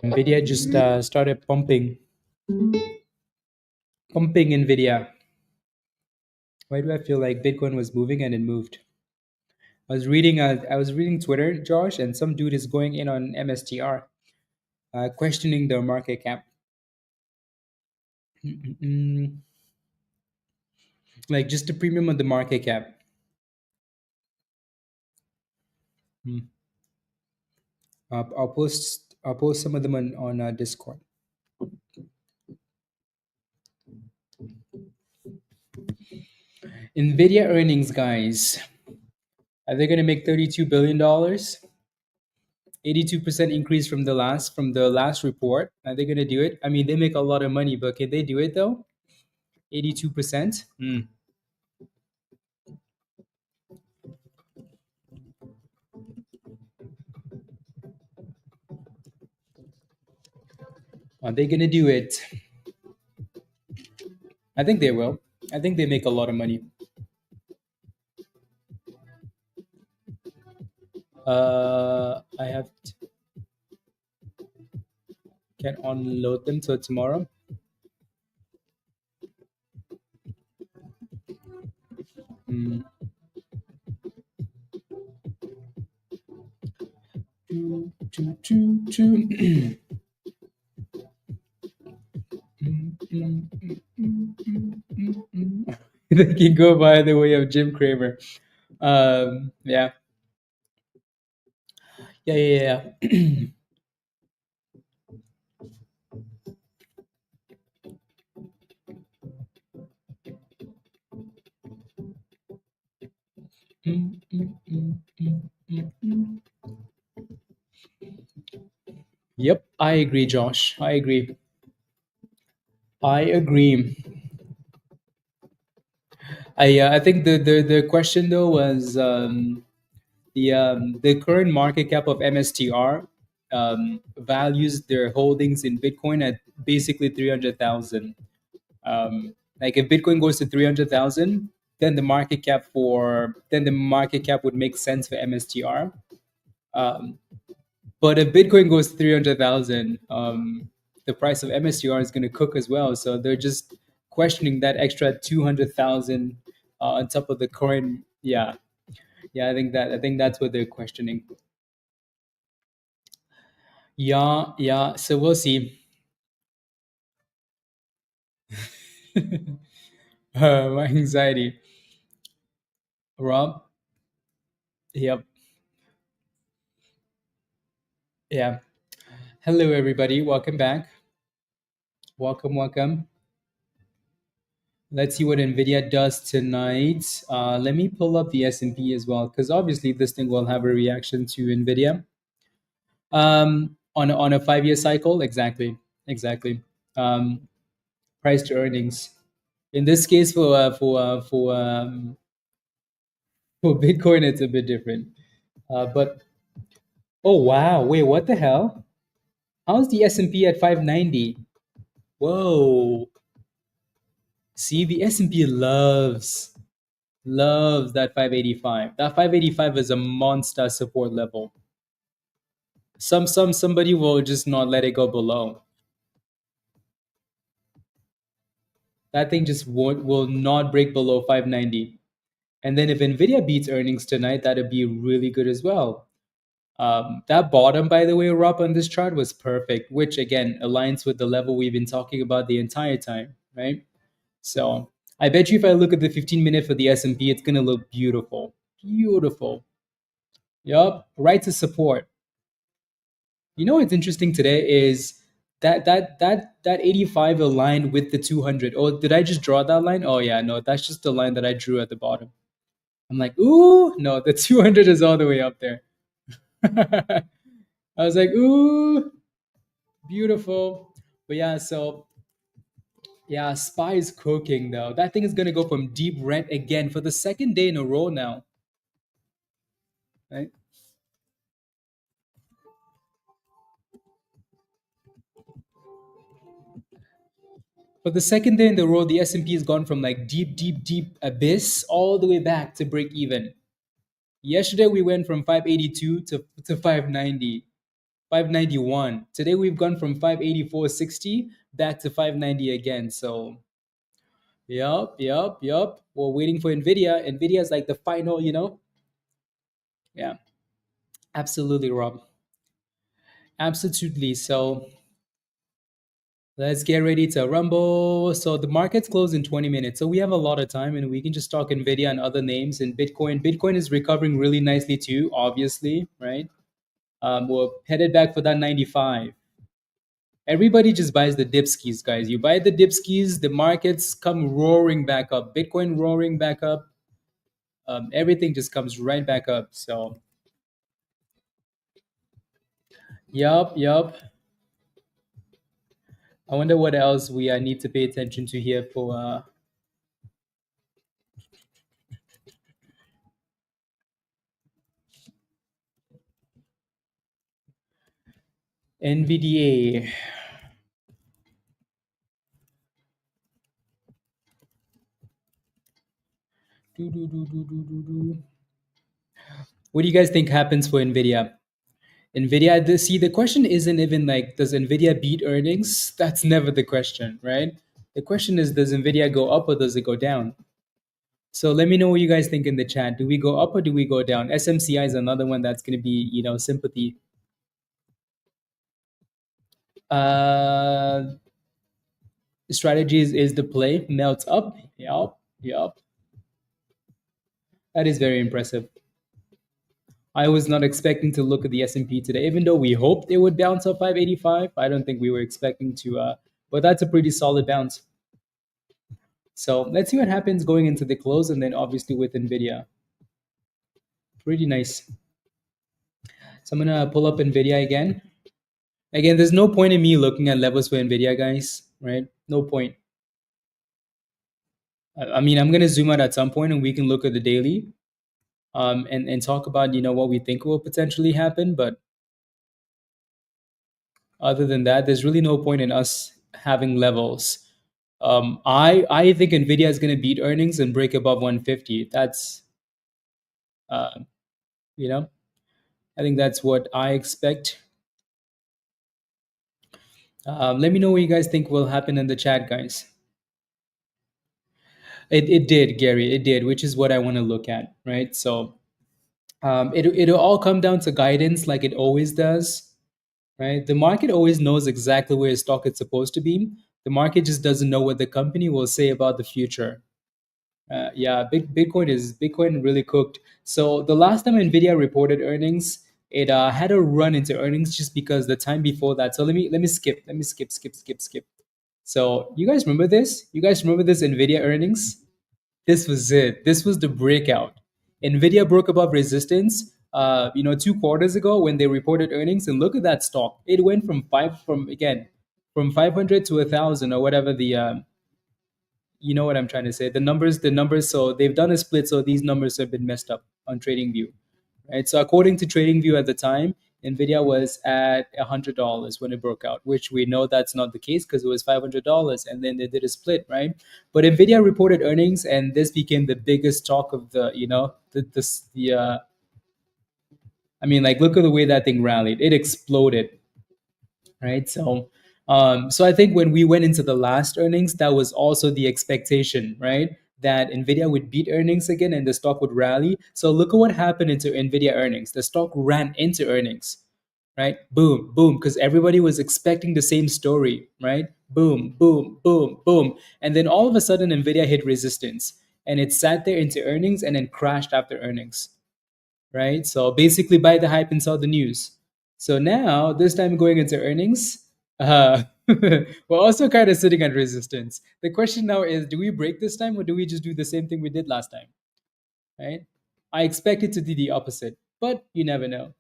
Nvidia just started pumping Nvidia. Why do I feel like Bitcoin was moving and it moved? I was reading Twitter, Josh, and some dude is going in on MSTR, questioning their market cap. Like just the premium on the market cap. I'll post some of them on Discord. Nvidia earnings, guys. Are they going to make $32 billion? 82% increase from the last report. Are they going to do it? I mean, they make a lot of money, but can they do it though? 82%. Are they going to do it? I think they will. I think they make a lot of money. I have can unload them till tomorrow. They can go by the way of Jim Cramer. Yeah. Yep, I agree, Josh. I agree. I think the question though was the current market cap of MSTR values their holdings in Bitcoin at basically 300,000. Like if Bitcoin goes to 300,000, then the market cap would make sense for MSTR. But if Bitcoin goes to 300,000, the price of MSTR is going to cook as well. So they're just questioning that extra 200,000 on top of the current. Yeah. I think that's what they're questioning. Yeah. So we'll see. My anxiety. Rob. Yep. Yeah. Hello, everybody. Welcome back. Welcome. Let's see what Nvidia does tonight. Let me pull up the S&P as well, because obviously this thing will have a reaction to Nvidia. on a 5 year cycle. Exactly, exactly. Um, Price to earnings. In this case, for Bitcoin, it's a bit different. But oh wow, wait, what the hell? How's the S&P at 590? Whoa. See, the S&P loves that 585. That 585 is a monster support level. Somebody will just not let it go below. That thing just won't will not break below 590. And then if Nvidia beats earnings tonight, that'd be really good as well. That bottom, by the way, Rob, on this chart was perfect, which again aligns with the level we've been talking about the entire time, right? So I bet you if I look at the 15-minute for the S&P, it's gonna look beautiful, beautiful. Yup, right to support. You know what's interesting today is that 85 aligned with the 200. Oh, did I just draw that line? Oh yeah, no, that's just the line that I drew at the bottom. I'm like, ooh, no, the 200 is all the way up there. I was like, ooh, beautiful. But yeah, so yeah, SPY is cooking though. That thing is gonna go from deep rent again for the second day in a row now. Right? For the second day in the row, the S&P has gone from like deep abyss all the way back to break even. Yesterday we went from 582 to 590, 591. Today we've gone from 584.60 back to 590 again. So yup. We're waiting for Nvidia. Nvidia is like the final, Yeah, absolutely, Rob. Absolutely. So let's get ready to rumble. So the market's closed in 20 minutes. So we have a lot of time and we can just talk Nvidia and other names and Bitcoin. Bitcoin is recovering really nicely too, obviously, right? We're headed back for that 95. Everybody just buys the dip skis, guys. You buy the dip skis, the markets come roaring back up. Bitcoin roaring back up. Everything just comes right back up. So, yup. I wonder what else we need to pay attention to here for NVDA. Do. What do you guys think happens for Nvidia? Nvidia, see, the question isn't even like, does Nvidia beat earnings? That's never the question, right? The question is, does Nvidia go up or does it go down? So let me know what you guys think in the chat. Do we go up or do we go down? SMCI is another one that's going to be, sympathy. Uh, Strategies is the play. Melts up. Yup. That is very impressive. I was not expecting to look at the S&P today, even though we hoped it would bounce up 585. I don't think we were expecting to, but that's a pretty solid bounce. So let's see what happens going into the close, and then obviously with Nvidia. Pretty nice. So I'm gonna pull up Nvidia again. Again, there's no point in me looking at levels for Nvidia, guys. Right? No point. I mean, I'm gonna zoom out at some point, and we can look at the daily, and talk about what we think will potentially happen. But other than that, there's really no point in us having levels. I think Nvidia is going to beat earnings and break above 150. That's uh, you know I think that's what I expect. Let me know what you guys think will happen in the chat, guys. It did, Gary. It did, which is what I want to look at, right? So it'll all come down to guidance, like it always does, right? The market always knows exactly where a stock is supposed to be. The market just doesn't know what the company will say about the future. Yeah, Bitcoin really cooked. So the last time Nvidia reported earnings, it had a run into earnings just because the time before that. So let me skip. So you guys remember this? You guys remember this Nvidia earnings? This was it. This was the breakout. Nvidia broke above resistance, 2 quarters ago when they reported earnings, and look at that stock. It went from 500 to 1,000 or whatever the you know what I'm trying to say. The numbers. So they've done a split. So these numbers have been messed up on TradingView, right? So according to TradingView at the time, Nvidia was at $100 when it broke out, which we know that's not the case because it was $500, and then they did a split, right? But Nvidia reported earnings, and this became the biggest talk of the, I mean, like, look at the way that thing rallied. It exploded, right? So I think when we went into the last earnings, that was also the expectation, right? That Nvidia would beat earnings again and the stock would rally. So look at what happened into Nvidia earnings. The stock ran into earnings, right? Boom, boom, because everybody was expecting the same story, right? Boom, boom, boom, boom, and then all of a sudden Nvidia hit resistance, and it sat there into earnings and then crashed after earnings, right? So basically, buy the hype and sell the news. So now, this time going into earnings, we're also kind of sitting at resistance. The question now is, do we break this time, or do we just do the same thing we did last time, right? I expect it to do the opposite, but you never know.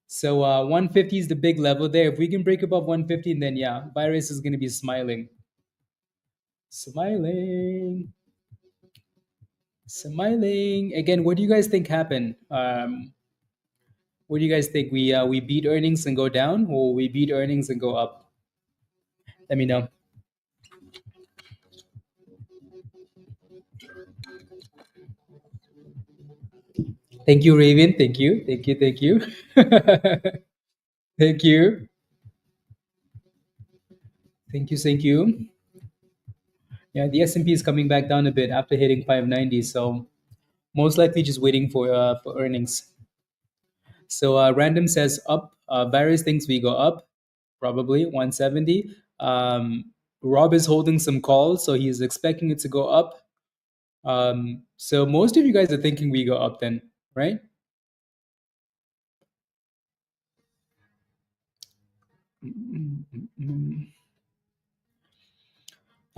So 150 is the big level there. If we can break above 150, then yeah, virus is going to be smiling. Smiling. Smiling. Again, what do you guys think happened? What do you guys think? We beat earnings and go down, or we beat earnings and go up? Let me know. Thank you, Raven. Thank you. Thank you. Thank you. Thank you. Thank you. Thank you. Yeah, the S&P is coming back down a bit after hitting 590. So most likely just waiting for earnings. So random says up. Various things we go up, probably 170. Rob is holding some calls, so he's expecting it to go up. So most of you guys are thinking we go up then, right?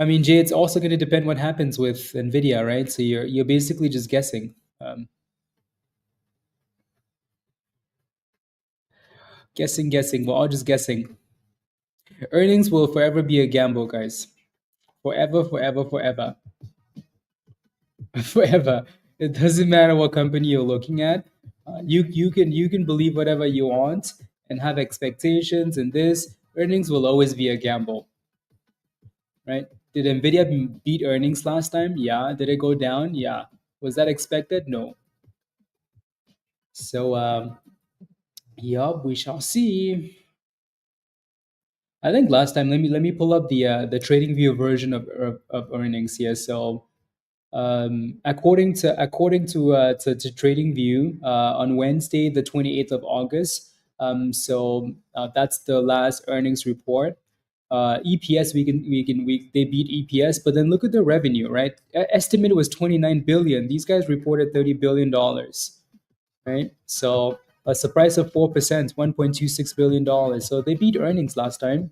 I mean, Jay, it's also going to depend what happens with Nvidia, right? So you're basically just guessing, guessing. We're all just guessing. Earnings will forever be a gamble, guys. Forever, forever, forever, forever. It doesn't matter what company you're looking at. You can believe whatever you want and have expectations. And this earnings will always be a gamble, right? Did Nvidia beat earnings last time? Yeah. Did it go down? Yeah. Was that expected? No. So, yup, we shall see. I think last time, let me pull up the TradingView version of earnings here. So, according to TradingView, on Wednesday, the 28th of August. That's the last earnings report. EPS, we they beat EPS, but then look at the revenue, right? Estimate was 29 billion. These guys reported $30 billion, right? So a surprise of 4%, $1.26 billion. So they beat earnings last time.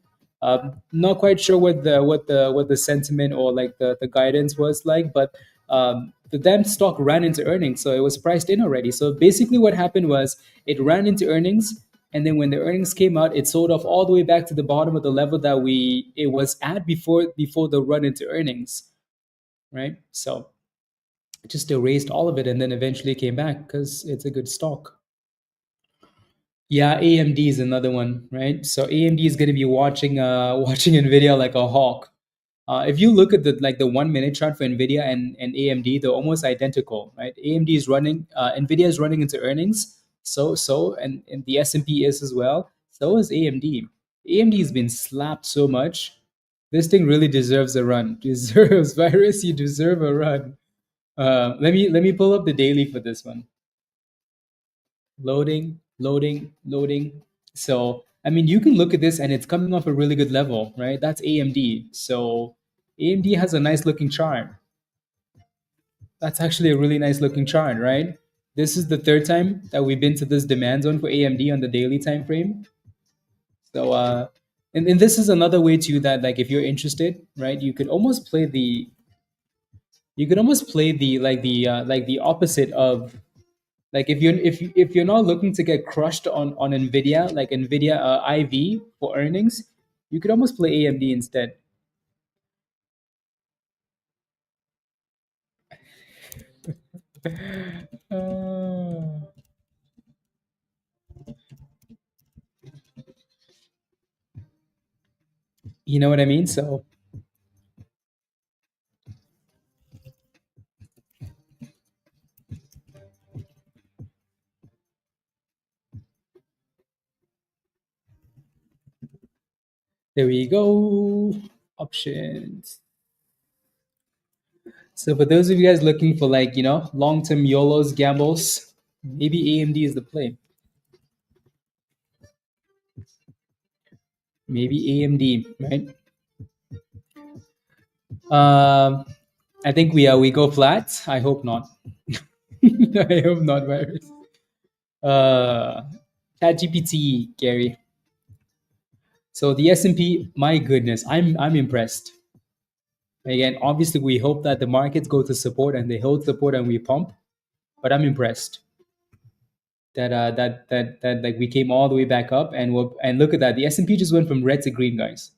Not quite sure what the sentiment or like the guidance was like, but the damn stock ran into earnings, so it was priced in already. So basically, what happened was it ran into earnings, and then when the earnings came out, it sold off all the way back to the bottom of the level that it was at before the run into earnings, right? So it just erased all of it, and then eventually came back because it's a good stock. Yeah, AMD is another one, right? So AMD is going to be watching watching Nvidia like a hawk. If you look at the 1 minute chart for Nvidia and AMD, they're almost identical, right? AMD is running, Nvidia is running into earnings, and the S&P is as well. So is AMD. AMD has been slapped so much. This thing really deserves a run. Deserves virus. You deserve a run. Let me pull up the daily for this one. Loading, loading, loading. So, I mean, you can look at this and it's coming off a really good level, right? That's AMD. So, AMD has a nice looking chart. That's actually a really nice looking chart, right? This is the third time that we've been to this demand zone for AMD on the daily time frame. So, and this is another way too that, like, if you're interested, right, you could almost play the opposite of Like if you're not looking to get crushed on Nvidia, like Nvidia IV for earnings, you could almost play AMD instead. Uh, you know what I mean? So there we go. Options. So for those of you guys looking for like, long-term YOLOs, gambles, maybe AMD is the play. Maybe AMD, right? Um, I think we go flat. I hope not. I hope not, virus. Uh, ChatGPT, Gary. So the S&P, my goodness, I'm impressed. Again, obviously we hope that the markets go to support and they hold support and we pump, but I'm impressed that like we came all the way back up and look at that. The S&P just went from red to green, guys.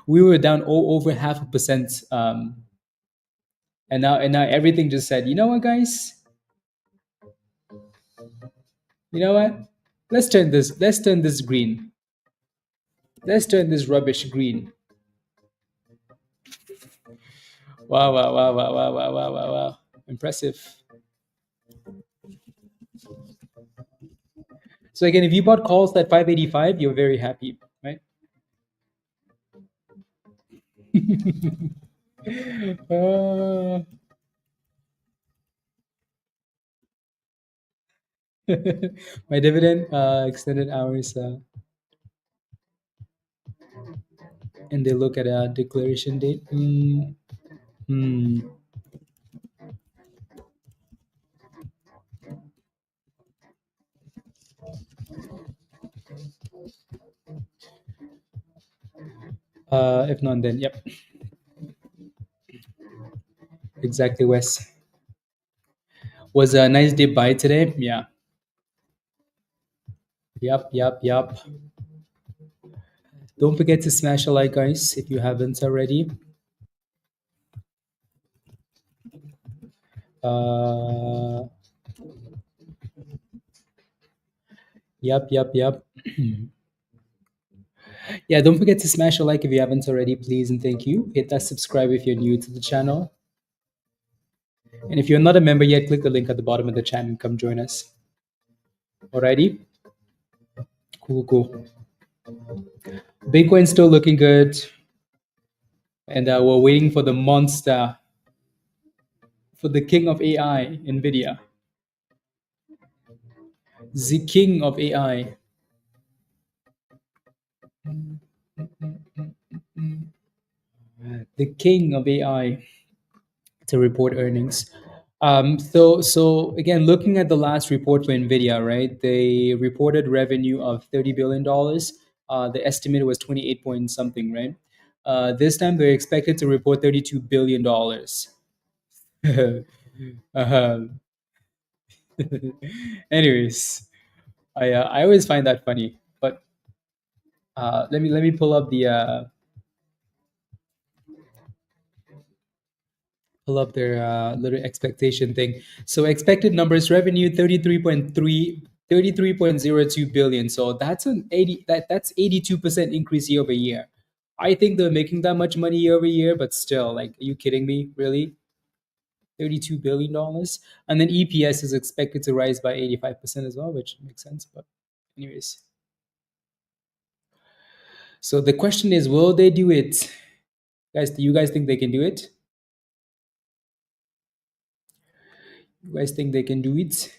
We were down over 0.5%, and now everything just said, you know what, guys, you know what? Let's turn this green. Let's turn this rubbish green. Wow, wow, wow, wow, wow, wow, wow, wow, wow. Impressive. So again, if you bought calls at 585, you're very happy, right? Uh, my dividend extended hours, and they look at a declaration date. Hmm. If not, then yep, exactly. Wes was a nice day buy today. Yeah, yep, yep, yep. Don't forget to smash a like, guys, if you haven't already. Uh, yep, yep, yep. Yeah, don't forget to smash a like if you haven't already, please, and thank you. Hit that subscribe if you're new to the channel. And if you're not a member yet, click the link at the bottom of the channel and come join us. Alrighty? Cool, cool. Bitcoin's still looking good. And we're waiting for the monster, for the king of AI, Nvidia. The king of AI. The king of AI to report earnings. So again, looking at the last report for Nvidia, right? They reported revenue of $30 billion. The estimate was 28 point something, right? This time they're expected to report $32 billion. uh, anyways, I always find that funny, but let me pull up their little expectation thing. So expected numbers: revenue 33.02 billion. So that's an 80 that's 82% increase year over year. I think they're making that much money year over year, but still, like, are you kidding me? Really? $32 billion. And then EPS is expected to rise by 85% as well, which makes sense. But anyways, so the question is, will they do it? Guys, do you guys think they can do it? You guys think they can do it?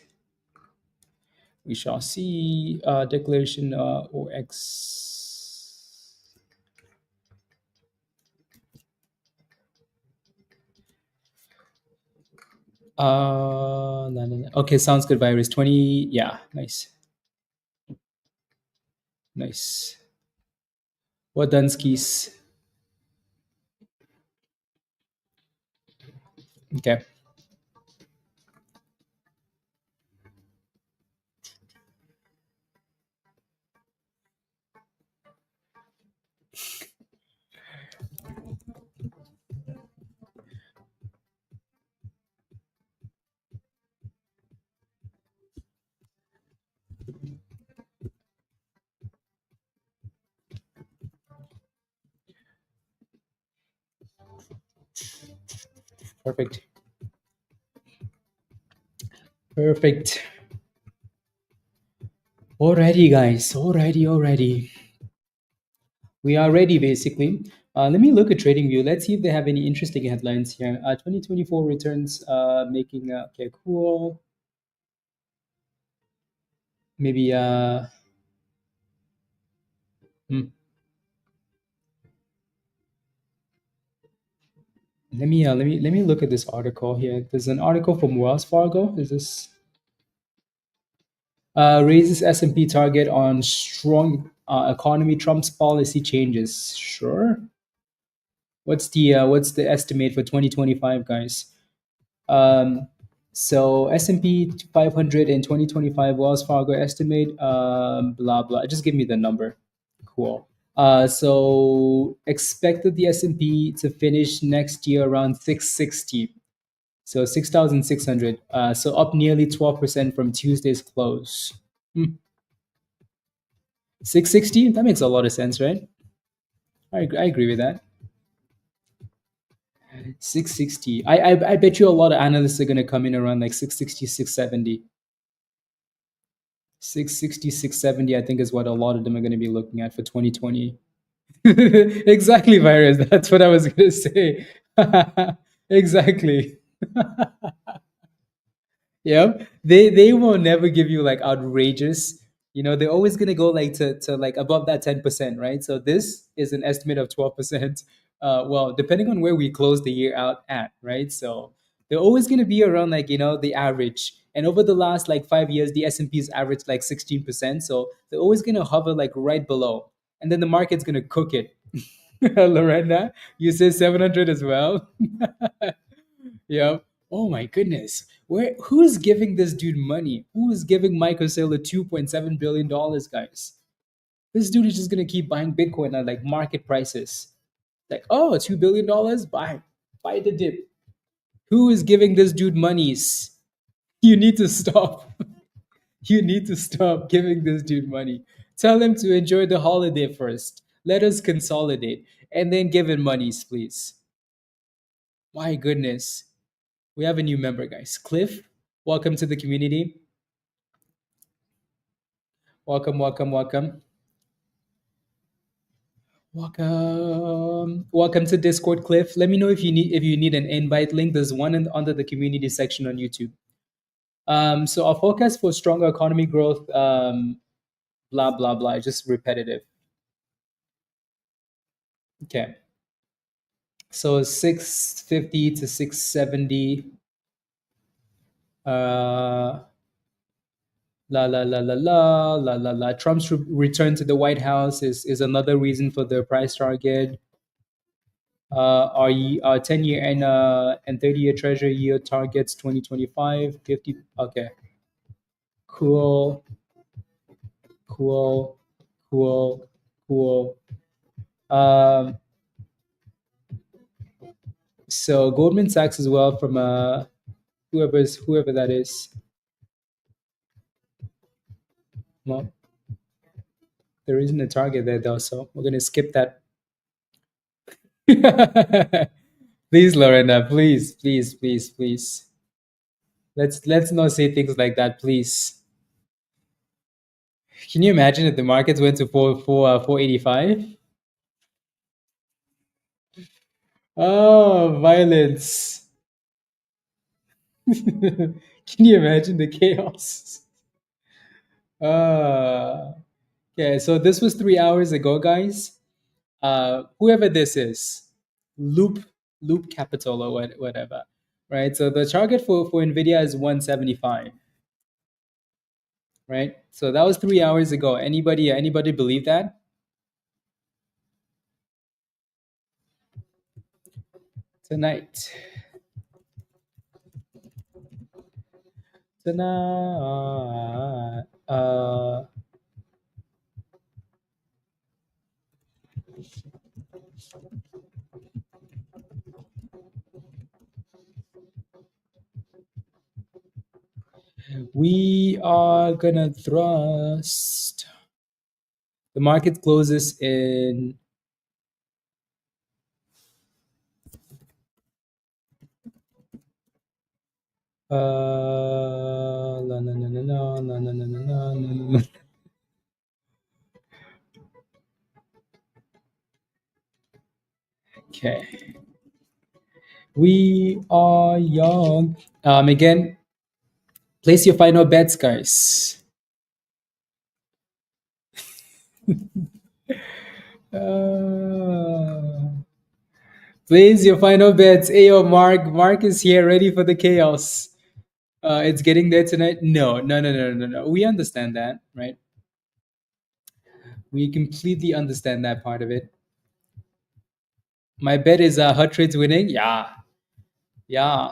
We shall see. Declaration OX. No, no, no. Okay, sounds good. Virus 20. Yeah, nice. Nice. What done skis? Okay. Perfect. Perfect. Alrighty, guys. Alrighty. We are ready, basically. Let me look at TradingView. Let's see if they have any interesting headlines here. 2024 returns making, okay, cool. Maybe, hmm, let me look at this article here. There's an article from Wells Fargo. Is this raises S&P target on strong economy trumps policy changes? Sure. What's the estimate for 2025, guys? Um, so S&P 500 in 2025, Wells Fargo estimate, blah blah. Just give me the number. Cool. So expected the S&P to finish next year around 660. So 6,600. So up nearly 12% from Tuesday's close. 660. That makes a lot of sense, right? I agree with that. 660. I bet you a lot of analysts are gonna come in around like 660, 670. 660, 670, I think is what a lot of them are going to be looking at for 2020. Exactly, Virus. That's what I was going to say. Exactly. Yep. They will never give you like outrageous. They're always gonna go like to like above that 10%, right? So this is an estimate of 12%. Well, depending on where we close the year out at, right? So they're always gonna be around like, the average. And over the last like 5 years, the S&P's averaged like 16%. So they're always gonna hover like right below. And then the market's gonna cook it. Lorena, you said 700 as well. Yeah. Oh my goodness. Who's giving this dude money? Who is giving Michael Saylor $2.7 billion, guys? This dude is just gonna keep buying Bitcoin at like market prices. Like, oh, $2 billion, buy. Buy the dip. Who is giving this dude monies? You need to stop. You need to stop giving this dude money. Tell him to enjoy the holiday first. Let us consolidate and then give him monies, please. My goodness. We have a new member, guys. Cliff, welcome to the community. Welcome. Welcome to Discord, Cliff. Let me know if you need an invite link. There's one under the community section on YouTube. So our forecast for stronger economy growth, blah blah blah, just repetitive. Okay. So 650 to 670. La la la la la la la la. Trump's return to the White House is another reason for the price target. Our 10-year and 30-year Treasury yield targets 2025 50. Okay, cool, cool, cool, cool. Um, so Goldman Sachs as well from whoever that is. Well, there isn't a target there though, so we're gonna skip that. Please, Lorena, please. Let's not say things like that, please. Can you imagine if the markets went to 485? Oh, violence. Can you imagine the chaos? Uh, okay, so this was 3 hours ago, guys. Whoever this is, Loop Capital or whatever, right? So the target for Nvidia is 175, right? So that was 3 hours ago. Anybody believe that? Tonight. Tonight. We are gonna thrust. The market closes in la, na, na, na, na, na, na, na, na, na, na. Okay. We are young. Again, place your final bets, guys. Uh, place your final bets. Hey, yo, Mark. Mark is here, ready for the chaos. It's getting there tonight. No, no, no, no, no, no. We understand that, right? We completely understand that part of it. My bet is Hut Trade's winning. Yeah, yeah,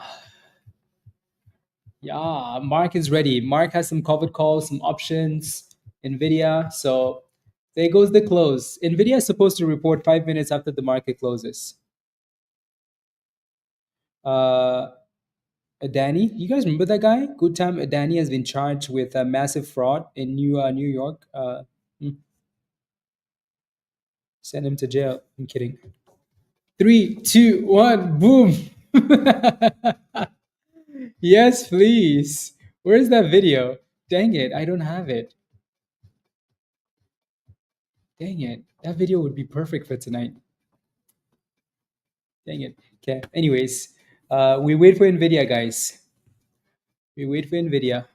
yeah. Mark is ready. Mark has some covered calls, some options, Nvidia. So there goes the close. Nvidia is supposed to report 5 minutes after the market closes. Uh, Adani, you guys remember that guy? Good time. Adani has been charged with massive fraud in New York. Send him to jail. I'm kidding. 3, 2, 1, boom. Yes, please. Where's that video? Dang it, I don't have it. Dang it. That video would be perfect for tonight. Dang it. Okay. Anyways, we wait for Nvidia, guys. We wait for Nvidia.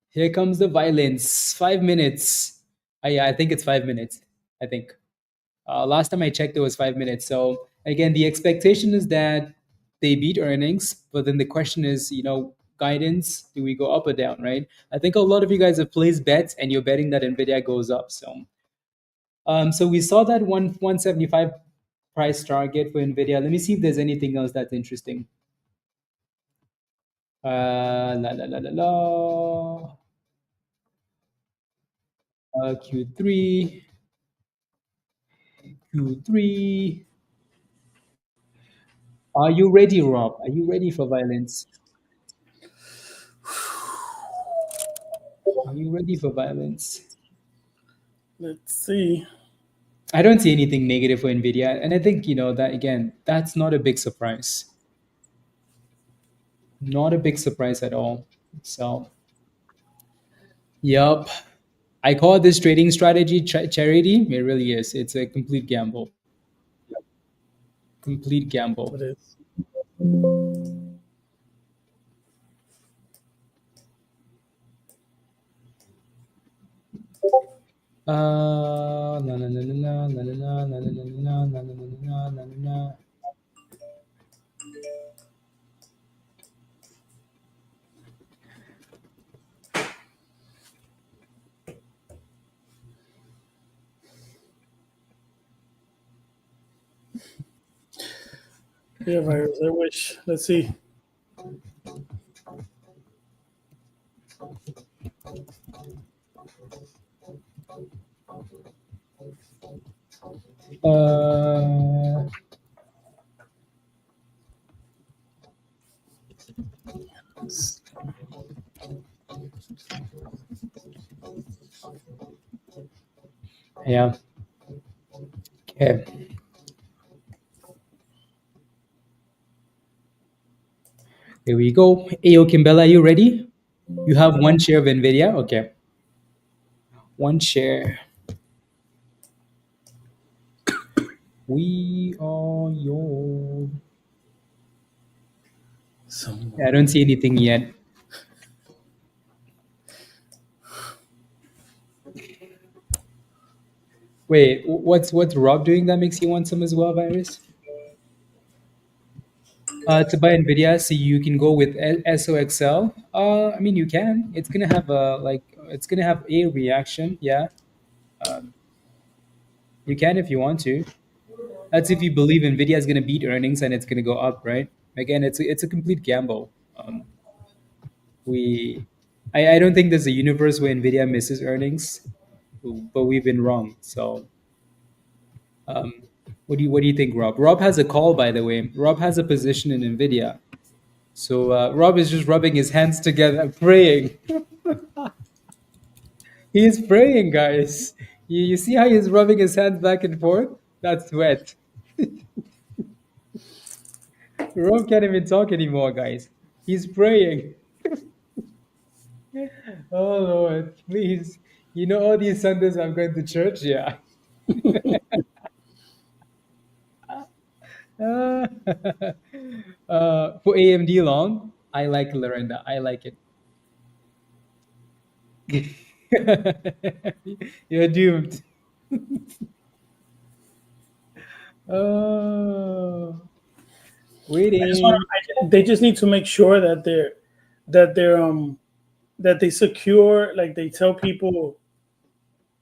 Here comes the violence. 5 minutes. Yeah, I think it's 5 minutes. I think. Last time I checked, it was 5 minutes. So again, the expectation is that they beat earnings, but then the question is, guidance: do we go up or down? Right? I think a lot of you guys have placed bets, and you're betting that Nvidia goes up. So we saw that 175 price target for Nvidia. Let me see if there's anything else that's interesting. La la la la la. Q3. Q3. Are you ready, Rob? Are you ready for violence? Are you ready for violence? Let's see. I don't see anything negative for Nvidia, and I think that again, that's not a big surprise. Not a big surprise at all. So, yep, I call this trading strategy charity. It really is. It's a complete gamble. Complete gamble. It is. Na na na na na na na na na na na na na na na na. Yeah, virus. I wish. Let's see. Uh, yeah. Okay. Here we go. Ayo Kimbella, are you ready? You have one share of Nvidia. Okay. One share. We are your. I don't see anything yet. Wait, what's Rob doing that makes you want some as well, Virus? To buy Nvidia, so you can go with SOXL. I mean, you can. It's gonna have it's gonna have a reaction. Yeah, um, you can if you want to. That's if you believe Nvidia is gonna beat earnings and it's gonna go up, right? Again, it's a complete gamble. We, I don't think there's a universe where Nvidia misses earnings, but we've been wrong. So, um, what do you think, Rob? Rob has a call, by the way. Rob has a position in Nvidia. So Rob is just rubbing his hands together, praying. He's praying, guys. You see how he's rubbing his hands back and forth? That's sweat. Rob can't even talk anymore, guys. He's praying. Oh Lord, please. You know all these Sundays I'm going to church? Yeah. For AMD long, I like Lorenda. I like it. You're doomed. Oh, I just want waiting. to. They just need to make sure that they're that they secure, like they tell people.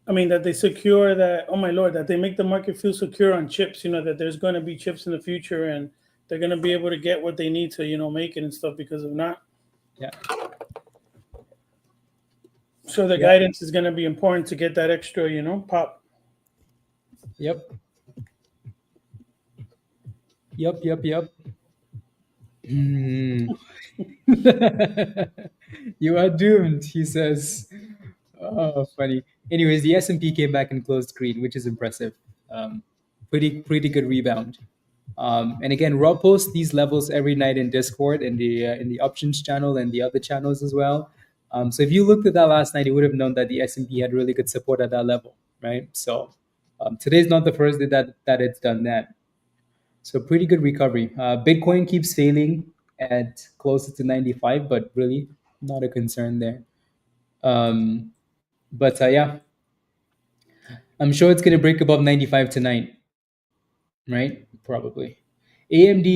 I mean, that they secure that. Oh my lord, that they make the market feel secure on chips. You know that there's going to be chips in the future, and they're going to be able to get what they need to, make it and stuff. Because if not, Yeah. so the Yeah. guidance is going to be important to get that extra, pop. Yep. Yep. Yep. Yep. Hmm. You are doomed, he says. Oh, funny. Anyways, the S&P came back and closed green, which is impressive. Um, pretty good rebound. And again, Rob posts these levels every night in Discord and in the options channel and the other channels as well. So if you looked at that last night, you would have known that the S&P had really good support at that level, right? So today's not the first day that it's done that. So pretty good recovery. Bitcoin keeps failing at closer to 95, but really not a concern there. Um, but yeah, I'm sure it's going to break above 95 tonight, right? Probably. AMD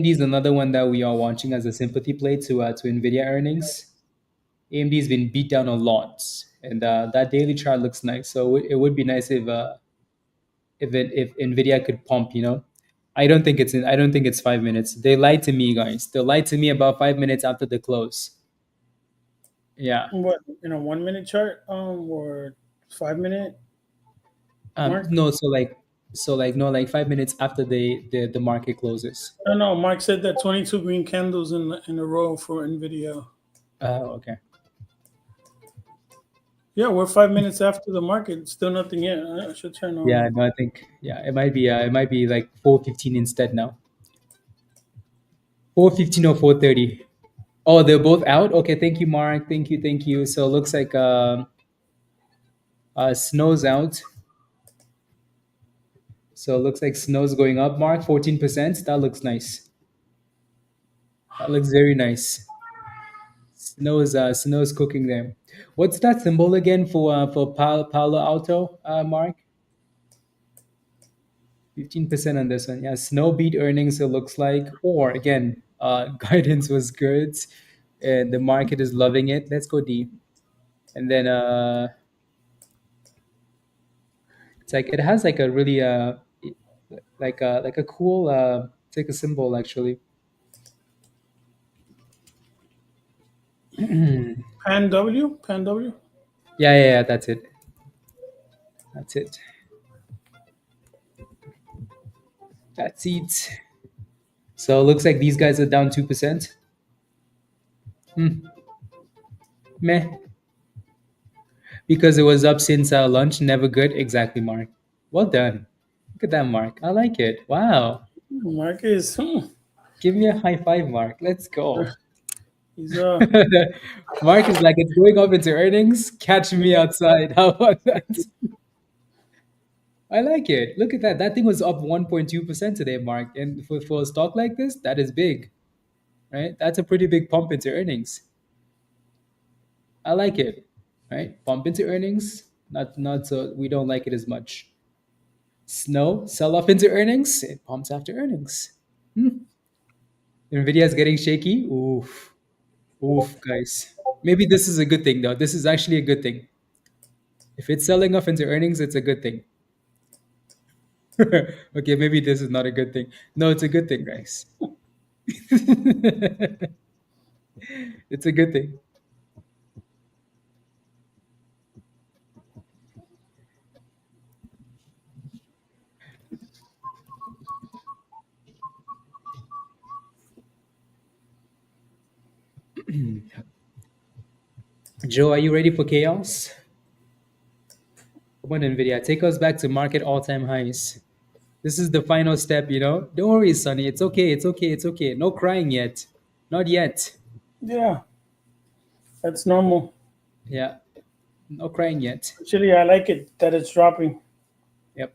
is another one that we are watching as a sympathy play to Nvidia earnings. AMD has been beat down a lot, and that daily chart looks nice. So it would be nice if Nvidia could pump. I don't think it's 5 minutes. They lied to me, guys. They lied to me about 5 minutes after the close. Yeah. What 1 minute chart, or 5 minute mark? No. So like no, like 5 minutes after the market closes. No, no. Mark said that 22 green candles in a row for Nvidia. Oh, okay. Yeah, we're 5 minutes after the market. Still nothing yet. I should turn Yeah. on. No, I think it might be like 4:15 instead now. 4:15 or 4:30. Oh, they're both out. Okay. Thank you, Mark. Thank you. Thank you. So it looks like snow's out. So it looks like snow's going up. Mark 14%. That looks nice. That looks very nice. Snow's cooking there. What's that symbol again for Palo Alto, Mark? 15% on this one. Yeah, snow beat earnings. It looks like, or again, guidance was good, and the market is loving it. Let's go deep, and then it's like it has like a really like a cool it's like a symbol actually. Yeah, Pan W. yeah, that's it. That's it. That's it. So it looks like these guys are down 2%. Hmm. Meh. Because it was up since lunch. Never good. Exactly, Mark. Well done. Look at that, Mark. I like it. Wow. Mark is Give me a high five, Mark. Let's go. he's Mark is like, it's going up into earnings. Catch me outside. How about that? I like it. Look at that. That thing was up 1.2% today, Mark. And for a stock like this, that is big, right? That's a pretty big pump into earnings. I like it, right? Pump into earnings. Not so we don't like it as much. Snow, sell off into earnings. It pumps after earnings. Hmm. Nvidia is getting shaky. Oof. Oof, guys. Maybe this is a good thing, though. This is actually a good thing. If it's selling off into earnings, it's a good thing. Okay, maybe this is not a good thing. No, it's a good thing, guys. It's a good thing. Joe, are you ready for chaos? Come on, Nvidia, take us back to market all-time highs. This is the final step, you know. Don't worry, Sonny. It's okay. It's okay. It's okay. No crying yet. Not yet. Yeah, that's normal. Yeah. No crying yet. Actually, I like it that it's dropping. Yep.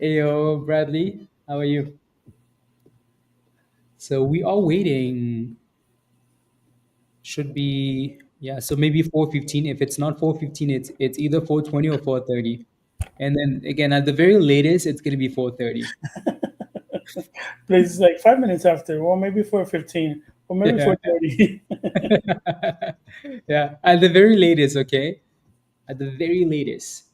Ayo, Bradley. How are you? So we are waiting. Should be yeah. So maybe 4:15. If it's not 4:15, it's either 4:20 or 4:30. And then again, at the very latest, it's gonna be 4:30. Places like 5 minutes after, or maybe 4:15, or maybe Yeah. 4:30. Yeah. At the very latest, okay. At the very latest.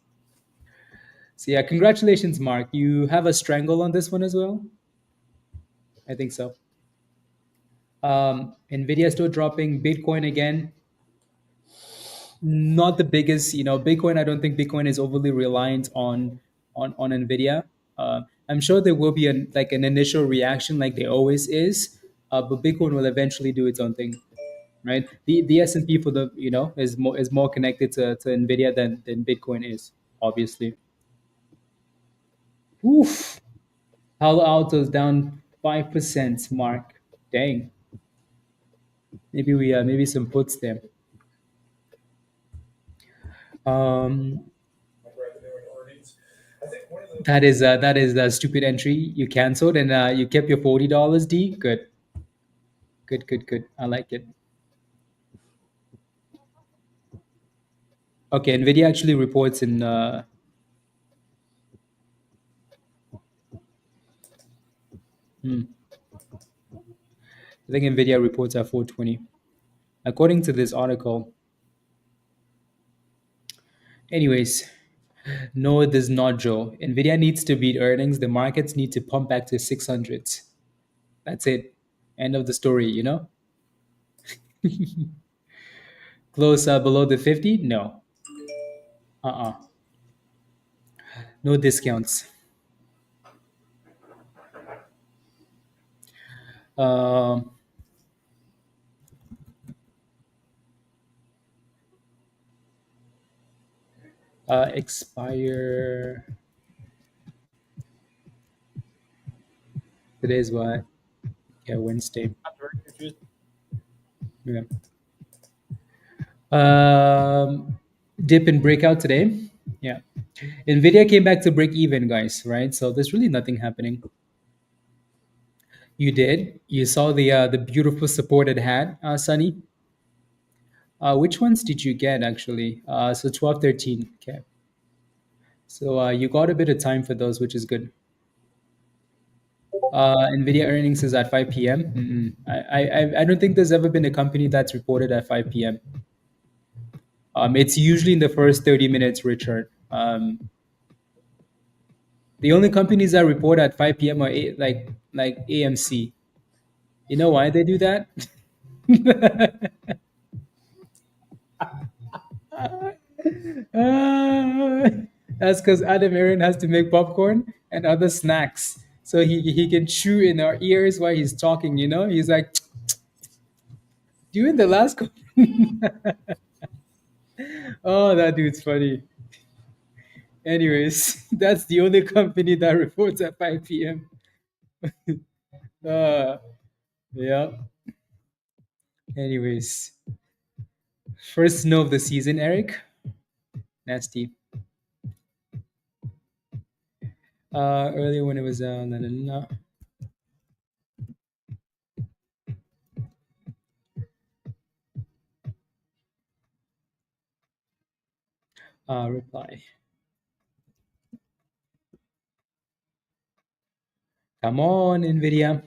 So yeah, congratulations, Mark. You have a strangle on this one as well. I think so. Nvidia still dropping. Bitcoin again, not the biggest. You know, Bitcoin. I don't think Bitcoin is overly reliant on Nvidia. I'm sure there will be an initial reaction, like there always is. But Bitcoin will eventually do its own thing, right? The S&P for the is more connected to Nvidia than Bitcoin is, obviously. Oof. Palo Alto's down 5%, Mark. Dang. Maybe some puts there. Um, that is a stupid entry you canceled and you kept your $40. D. Good, good, good, good. I like it. Okay, Nvidia actually reports in. Hmm, I think Nvidia reports at 4:20, according to this article. Anyways, no, it does not, Joe. Nvidia needs to beat earnings. The markets need to pump back to 600s. That's it. End of the story. Close below the 50? No. Uh-uh. No discounts. Um, expire. Today's what? Yeah, Wednesday. Yeah. Dip and breakout today. Yeah. Nvidia came back to break even, guys. Right. So there's really nothing happening. You did. You saw the beautiful support it had, Sunny. Which ones did you get actually? So 12, 13. Okay. So you got a bit of time for those, which is good. Nvidia earnings is at 5 p.m. I don't think there's ever been a company that's reported at 5 p.m. It's usually in the first 30 minutes, Richard. The only companies that report at 5 p.m. are like AMC. You know why they do that? Uh, that's because Adam Aaron has to make popcorn and other snacks. So he can chew in our ears while he's talking, He's like, during the last. Oh, that dude's funny. Anyways, that's the only company that reports at 5 p.m. Uh, yeah. Anyways, first snow of the season, Eric. Nasty. Earlier when it was no, no, no. Reply. Come on, Nvidia.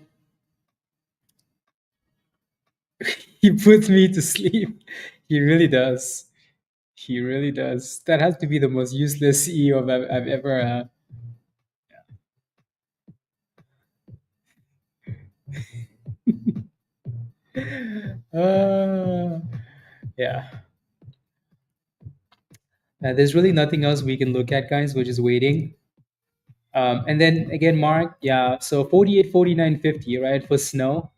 He puts me to sleep. He really does. He really does. That has to be the most useless CEO I've ever. Yeah. There's really nothing else we can look at, guys. We're just waiting. And then again, Mark, yeah. So 48, 49, 50, right, for snow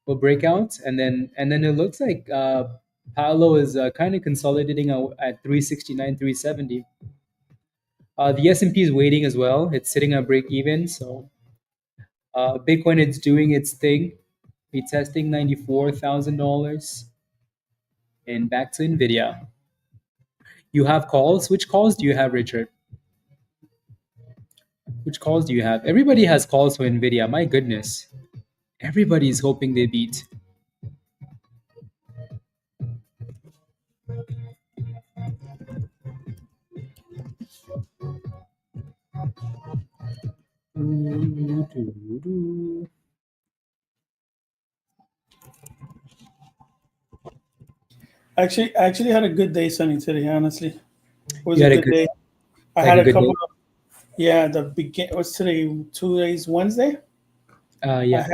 for breakouts, and then it looks like Paolo is kind of consolidating at 369, 370. The S&P is waiting as well. It's sitting at break even. So Bitcoin, it's doing its thing. Retesting $94,000. And back to Nvidia. You have calls. Which calls do you have, Richard? Which calls do you have? Everybody has calls for Nvidia. My goodness. Everybody is hoping they beat. I actually had a good day, Sunny, today. Honestly, it was You a had a good good, day. I like had a a good couple day. of the begin. What's today? 2 days Wednesday. Yeah.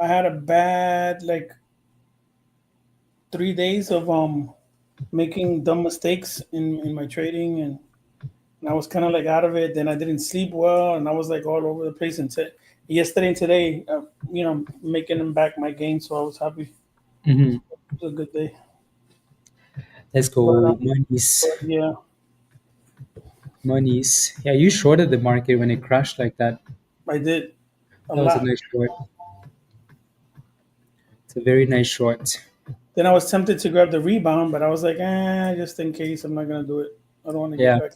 I had a bad like 3 days of making dumb mistakes in my trading, and I was kind of like out of it. Then I didn't sleep well, and I was like all over the place. And yesterday and today, making them back my game, so I was happy. Hmm. It was a good day. Let's But, go. Monies. yeah, Monies. Yeah, you shorted the market when it crashed like that. I did a That was a lot. nice short. It's a very nice short. Then I was tempted to grab the rebound, but I was like, just in case, I'm not gonna do it. I don't want to get Yeah. back.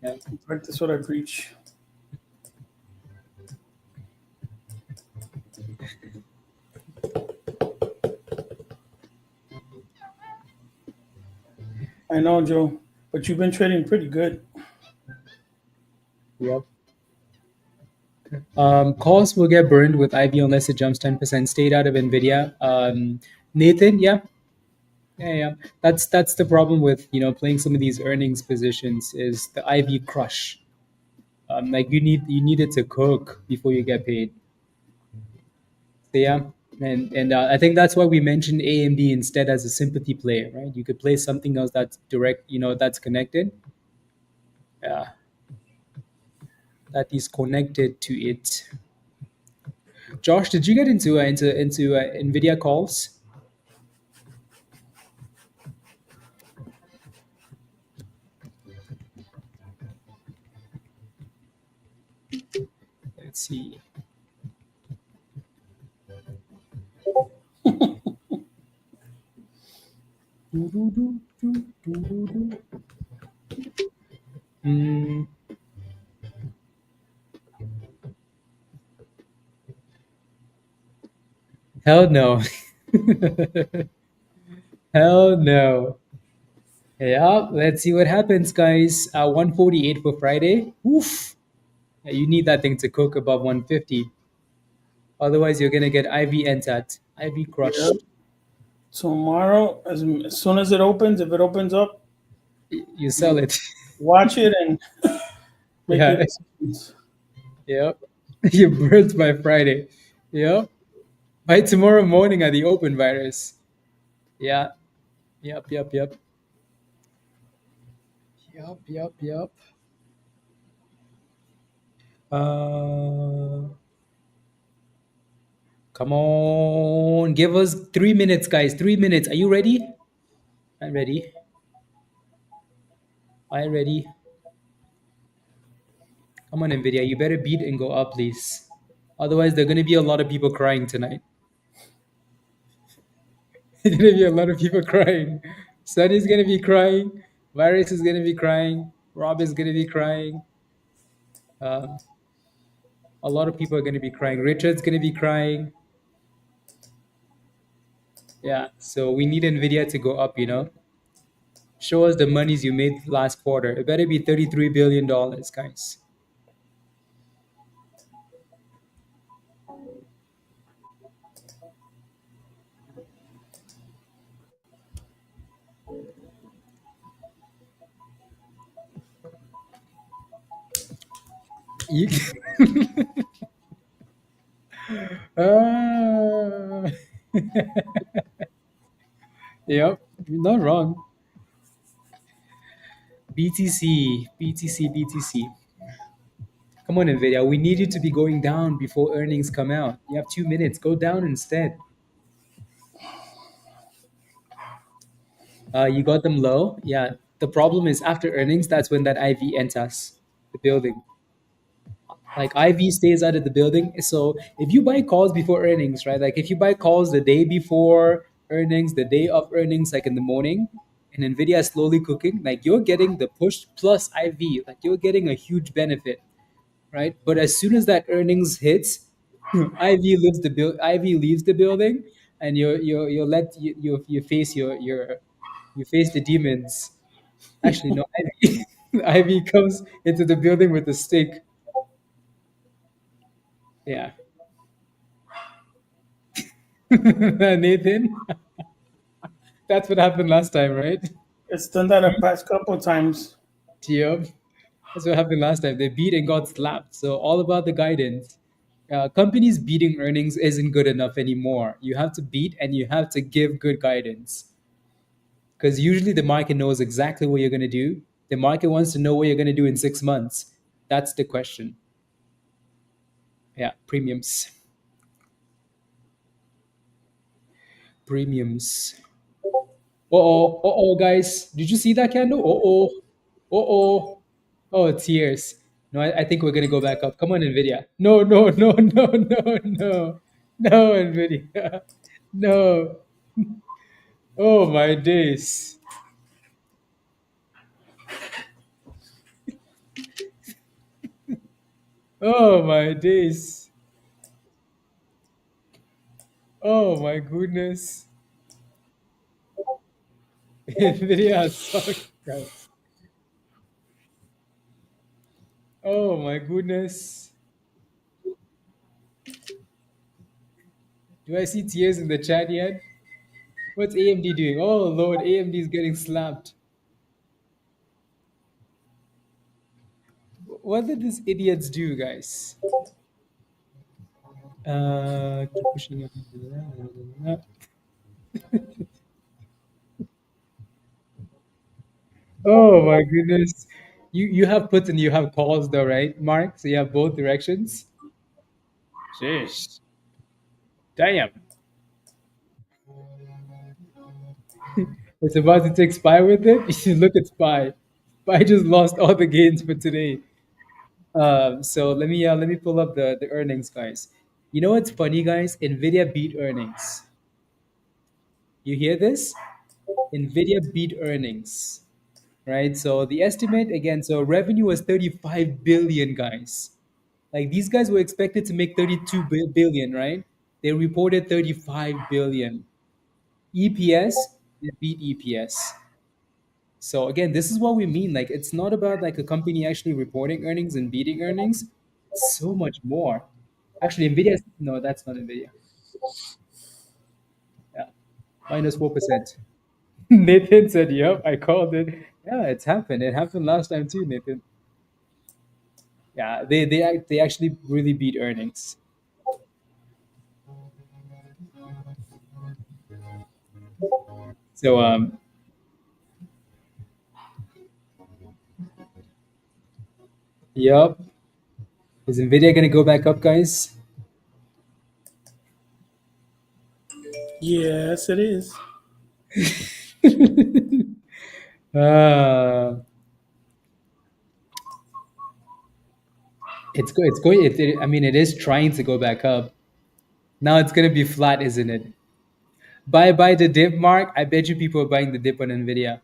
Yeah. Practice what I preach. I know, Joe, but you've been trading pretty good. Yep. Calls will get burned with IV unless it jumps 10%. Stayed out of Nvidia. Nathan, yeah, yeah. That's the problem with playing some of these earnings positions is the IV crush. Like you need it to cook before you get paid. So yeah, and I think that's why we mentioned AMD instead as a sympathy player, right? You could play something else that's direct, that's connected. Yeah, that is connected to it. Josh, did you get into Nvidia calls? Let's see. Mm, hell no. Hell no. Yeah, let's see what happens, guys. 148 for Friday. Oof. Yeah, you need that thing to cook above 150. Otherwise, you're gonna get IV entered, IV Yeah. crushed. Tomorrow, as soon as it opens, if it opens up, You sell you it. watch it and make your Yeah. decisions. Yep. You burnt by Friday. Yep. By tomorrow morning at the open virus. Yeah. Yep. Yep. Yep. Yep. Yep. Yep. Uh, come on. Give us 3 minutes, guys. 3 minutes. Are you ready? I'm ready. I'm ready. Come on, Nvidia. You better beat and go up, please. Otherwise, there are going to be a lot of people crying tonight. There's going to be a lot of people crying. Sunny's going to be crying. Virus is going to be crying. Rob is going to be crying. Um, a lot of people are going to be crying. Richard's going to be crying. Yeah. So we need Nvidia to go up. Show us the monies you made last quarter. It better be $33 billion, guys. You, Ah. Yep. Not wrong. BTC, BTC, BTC. Come on, Nvidia. We need you to be going down before earnings come out. You have 2 minutes. Go down instead. You got them low. Yeah. The problem is after earnings, that's when that IV enters the building. Like IV stays out of the building. So if you buy calls before earnings, right? Like if you buy calls the day before earnings, the day of earnings, like in the morning, and Nvidia is slowly cooking, like you're getting the push plus IV. Like you're getting a huge benefit, right? But as soon as that earnings hits, IV leaves the building, and you let you face you face the demons. Actually, no, IV IV comes into the building with a stick. Yeah, Nathan, that's what happened last time, right? It's done that a past couple times. Yep, that's what happened last time. They beat and got slapped. So all about the guidance. Companies beating earnings isn't good enough anymore. You have to beat and you have to give good guidance. Because usually the market knows exactly what you're going to do. The market wants to know what you're going to do in 6 months. That's the question. Yeah, premiums. Premiums. Guys. Did you see that candle? Uh-oh. Oh, tears. No, I think we're going to go back up. Come on, NVIDIA. No, no, no, no, no, no. No, NVIDIA. No. Oh, my days. Oh, my days. Oh, my goodness. NVIDIA sucks, guys. Oh my goodness. Do I see tears in the chat yet? What's AMD doing? Oh Lord, AMD is getting slapped. What did these idiots do, guys? Keep pushing up. Oh my goodness. You have puts and you have calls though, right, Mark? So you have both directions. Sheesh. Damn. It's about to take Spy with it. You should look at Spy. Spy just lost all the gains for today. So let me pull up the earnings, guys. You know what's funny, guys? Nvidia beat earnings. You hear this? Nvidia beat earnings, right? So the estimate again, so revenue was 35 billion, guys. Like these guys were expected to make 32 billion, right? They reported 35 billion. EPS, they beat EPS. So again, this is what we mean. Like it's not about like a company actually reporting earnings and beating earnings. It's so much more. Actually, Nvidia. No, that's not Nvidia. Yeah, -4%. Nathan said, "Yep, I called it." Yeah, it's happened. It happened last time too, Nathan. Yeah, they actually really beat earnings. So yep. Is Nvidia gonna go back up, guys? Yes, it is. uh, it's going. I mean, it is trying to go back up. Now it's gonna be flat, isn't it? Buy the dip, Mark. I bet you people are buying the dip on Nvidia.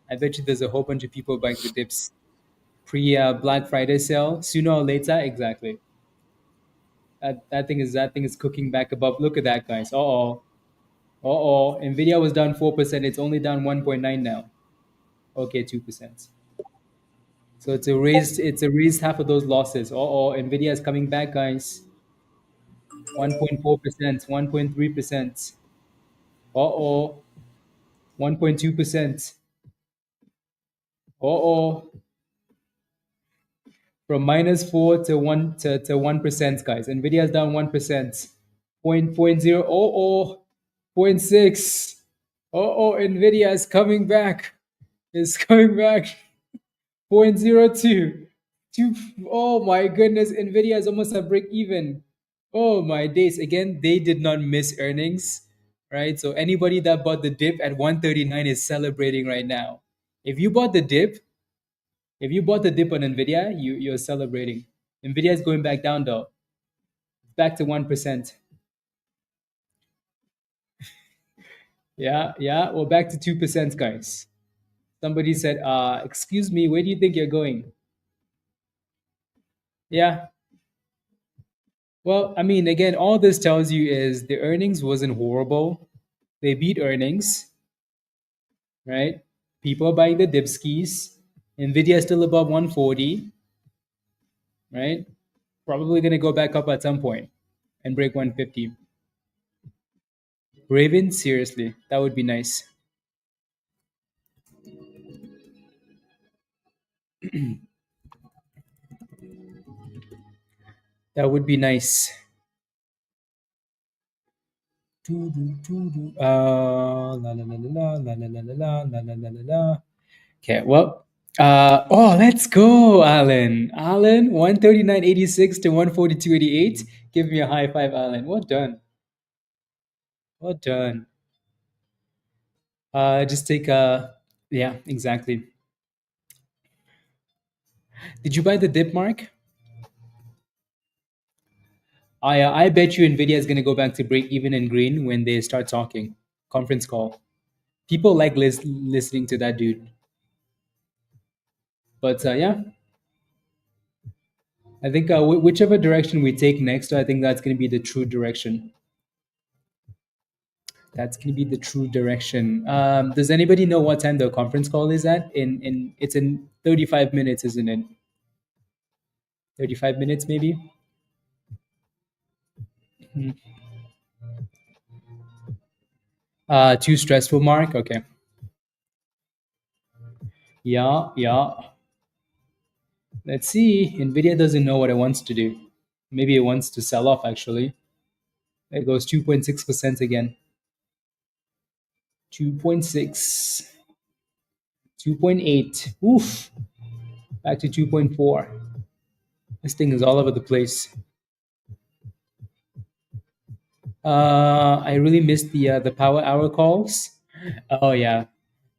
I bet you there's a whole bunch of people buying the dips pre Black Friday sale. Sooner or later, exactly. That thing is cooking back above. Look at that, guys. Nvidia was down 4%. It's only down 1.9 now. Okay, 2%. So it's a raised half of those losses. Nvidia is coming back, guys. 1.4%, 1.3%. 1.2%. Uh-oh. From -4 to 1%, guys. Nvidia is down 1%. Point zero. Point 0.6. Nvidia is coming back. It's coming back. 0.02. Two, oh my goodness, Nvidia is almost at break even. Oh my days. Again, they did not miss earnings. right? So anybody that bought the dip at 139 is celebrating right now. If you bought the dip, if you bought the dip on Nvidia, you're celebrating. Nvidia is going back down though, back to 1%. Yeah, yeah. Well, back to 2%, guys. Somebody said, excuse me, where do you think you're going? Yeah. Well, I mean, again, all this tells you is the earnings wasn't horrible. They beat earnings, right? People are buying the dip skis. Nvidia is still above 140, right? Probably going to go back up at some point and break 150. Raven, seriously, that would be nice. That would be nice. La la la la la la la la la la la la la. Okay, well, let's go, Alan. Alan, 139.86 to 142.88. Give me a high five, Alan. Well done. Well done. Just take a, yeah, exactly. Did you buy the dip, Mark? I bet you Nvidia is going to go back to break even in green when they start talking. Conference call. People like listening to that dude. But yeah, I think whichever direction we take next, I think that's going to be the true direction. That's going to be the true direction. Does anybody know what time the conference call is at? In it's in 35 minutes, isn't it? 35 minutes, maybe. Too stressful, Mark. Okay. Yeah, yeah. Let's see. Nvidia doesn't know what it wants to do. Maybe it wants to sell off. Actually, it goes 2.6% again. 2.6. 2.8. Oof. Back to 2.4. This thing is all over the place. I really missed the power hour calls. Oh yeah,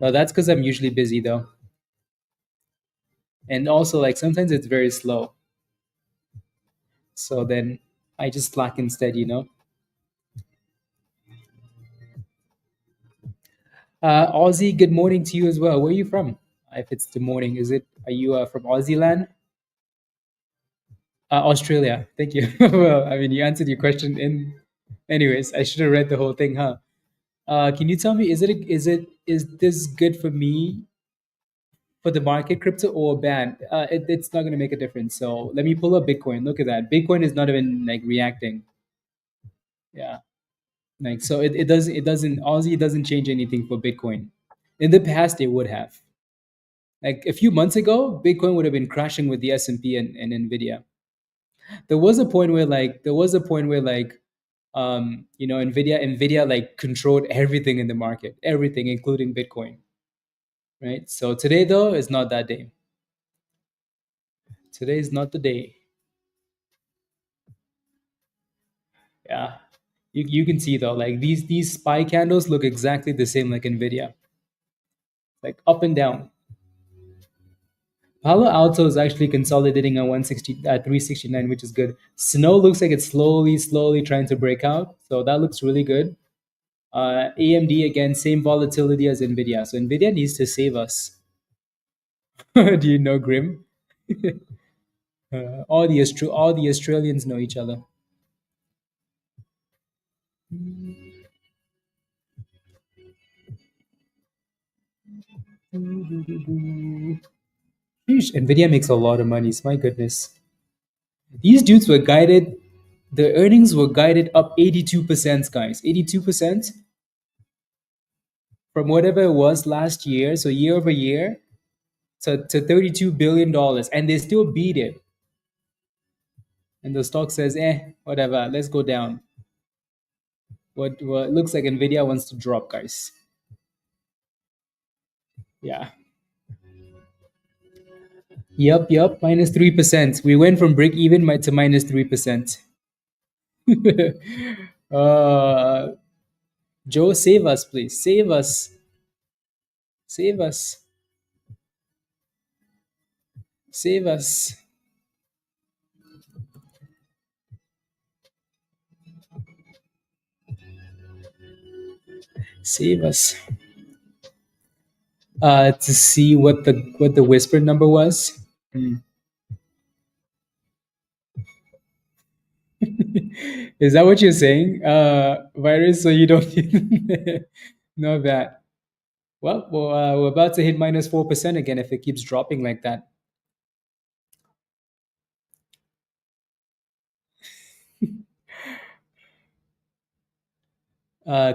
no, that's because I'm usually busy though, and also like sometimes it's very slow. So then I just slack instead, you know. Aussie, good morning to you as well. Where are you from? If it's the morning, is it? Are you from Aussie land? Australia. Thank you. Well, I mean, you answered your question in. Anyways, I should have read the whole thing, huh? Can you tell me, is this good for me for the market, crypto or ban? It's not going to make a difference. So let me pull up Bitcoin. Look at that. Bitcoin is not even like reacting. Yeah. Like so it doesn't Aussie doesn't change anything for Bitcoin. In the past it would have. Like a few months ago, Bitcoin would have been crashing with the S&P and Nvidia. There was a point where Nvidia like controlled everything in the market, everything including Bitcoin, right? So today though is not that day. Today is not the day. Yeah. You can see though, like these spy candles look exactly the same like Nvidia, like up and down. Palo Alto is actually consolidating at 160 at 369, which is good. Snow looks like it's slowly trying to break out, so that looks really good. AMD again, same volatility as Nvidia, so Nvidia needs to save us. Do you know Grim? All the Australians know each other. Sheesh, Nvidia makes a lot of money. My goodness, these dudes were guided. The earnings were guided up 82%, guys. 82% from whatever it was last year. So year over year, to $32 billion, and they still beat it. And the stock says, whatever, let's go down. What looks like Nvidia wants to drop, guys. Yeah. Yep, -3%. We went from break even to -3%. uh, Joe, save us, please. Save us. Save us. Save us. Save us. To see what the whispered number was. Hmm. Is that what you're saying? Virus, so you don't know that. Well, we're about to hit -4% again if it keeps dropping like that.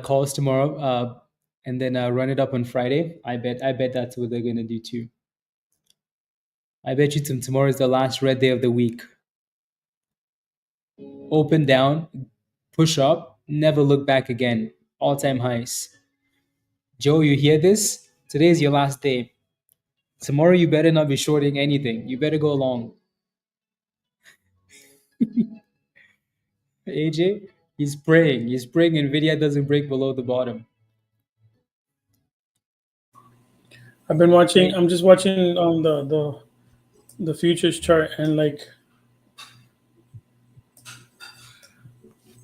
Calls tomorrow, and then run it up on Friday. I bet that's what they're gonna do too. I bet you tomorrow is the last red day of the week. Open down, push up, never look back again. All-time highs. Joe, you hear this? Today is your last day. Tomorrow you better not be shorting anything. You better go long. AJ, he's praying. He's praying Nvidia doesn't break below the bottom. I've been watching. Right? I'm just watching the futures chart and like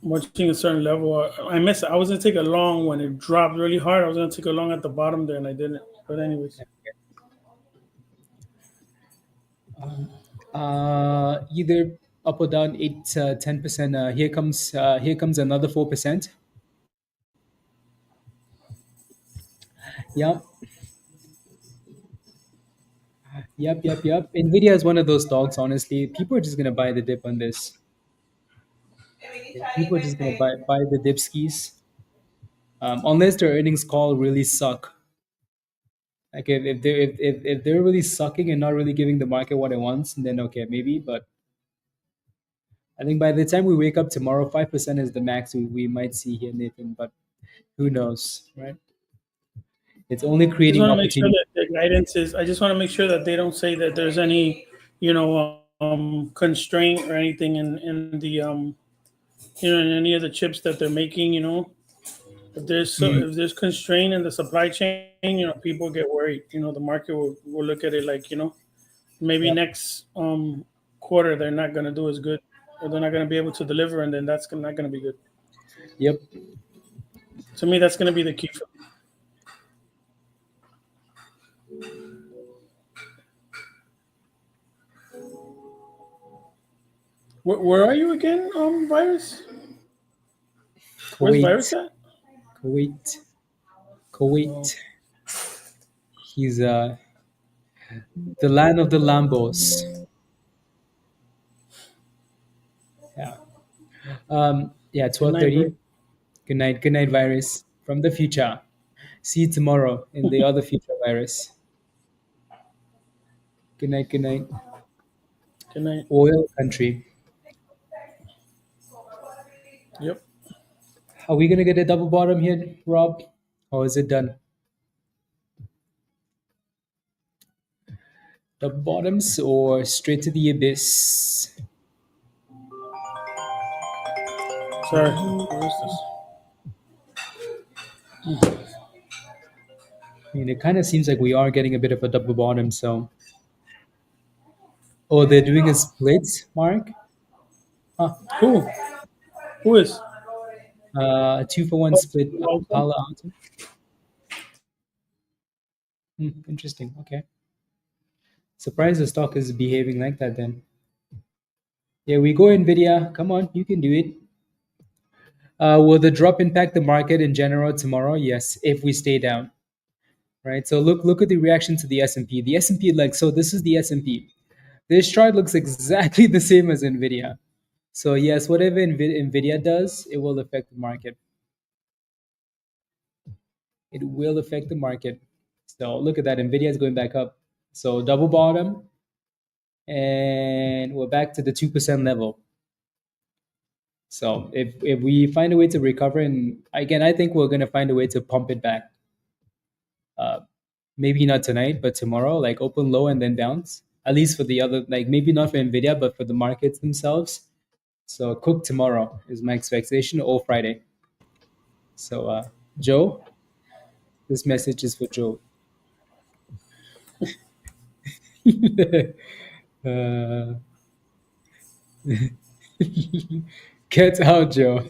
watching a certain level. I missed. I was gonna take a long when it dropped really hard. I was gonna take a long at the bottom there, and I didn't. But anyways, Either up or down 8 10%. Here comes another 4%. Yep, yep. Nvidia is one of those stocks. Honestly, people are just gonna buy the dip on this. Yeah, people are just gonna buy the dip skis, unless their earnings call really suck. Like if they're really sucking and not really giving the market what it wants, then okay, maybe. But I think by the time we wake up tomorrow, 5% is the max we might see here, Nathan. But who knows, right? It's only I just creating want to make sure opportunity. that the guidance is. I just want to make sure that they don't say that there's any, constraint or anything in any of the chips that they're making. Hmm. If there's constraint in the supply chain, people get worried. The market will look at it like maybe Yep. next quarter they're not going to do as good, or they're not going to be able to deliver, and then that's not going to be good. Yep. To me, that's going to be the key. Where are you again, Virus? Where's Kuwait. Virus at? Kuwait. Oh, Kuwait. He's the land of the Lambos. Yeah. Yeah. good night, bro. 12:30. Good night. Good night, virus from the future. See you tomorrow in the other future virus. Good night. Good night. Good night. Oil country. Yep. Are we gonna get a double bottom here, Rob? Or is it done? Double bottoms or straight to the abyss? Sorry. What is this? I mean, it kind of seems like we are getting a bit of a double bottom. So, oh, they're doing a split, Mark. Huh. Who? Who is? A 2-for-1 Oh, split. Walton? Palo Alto. Interesting. Okay. Surprised the stock is behaving like that. Then. Yeah, we go Nvidia. Come on, you can do it. Will the drop impact the market in general tomorrow? Yes, if we stay down. Right. So look at the reaction to the S&P. The S&P, like, so this is the S&P. This chart looks exactly the same as Nvidia. So yes, whatever Nvidia does, it will affect the market. It will affect the market. So look at that. Nvidia is going back up. So double bottom, and we're back to the 2% level. So if we find a way to recover, and again, I think we're going to find a way to pump it back. Uh, Maybe not tonight, but tomorrow, like open low and then bounce. At least for the other, like maybe not for Nvidia, but for the markets themselves. So cook tomorrow is my expectation, or Friday. So Joe, this message is for Joe. uh, get out, Joe.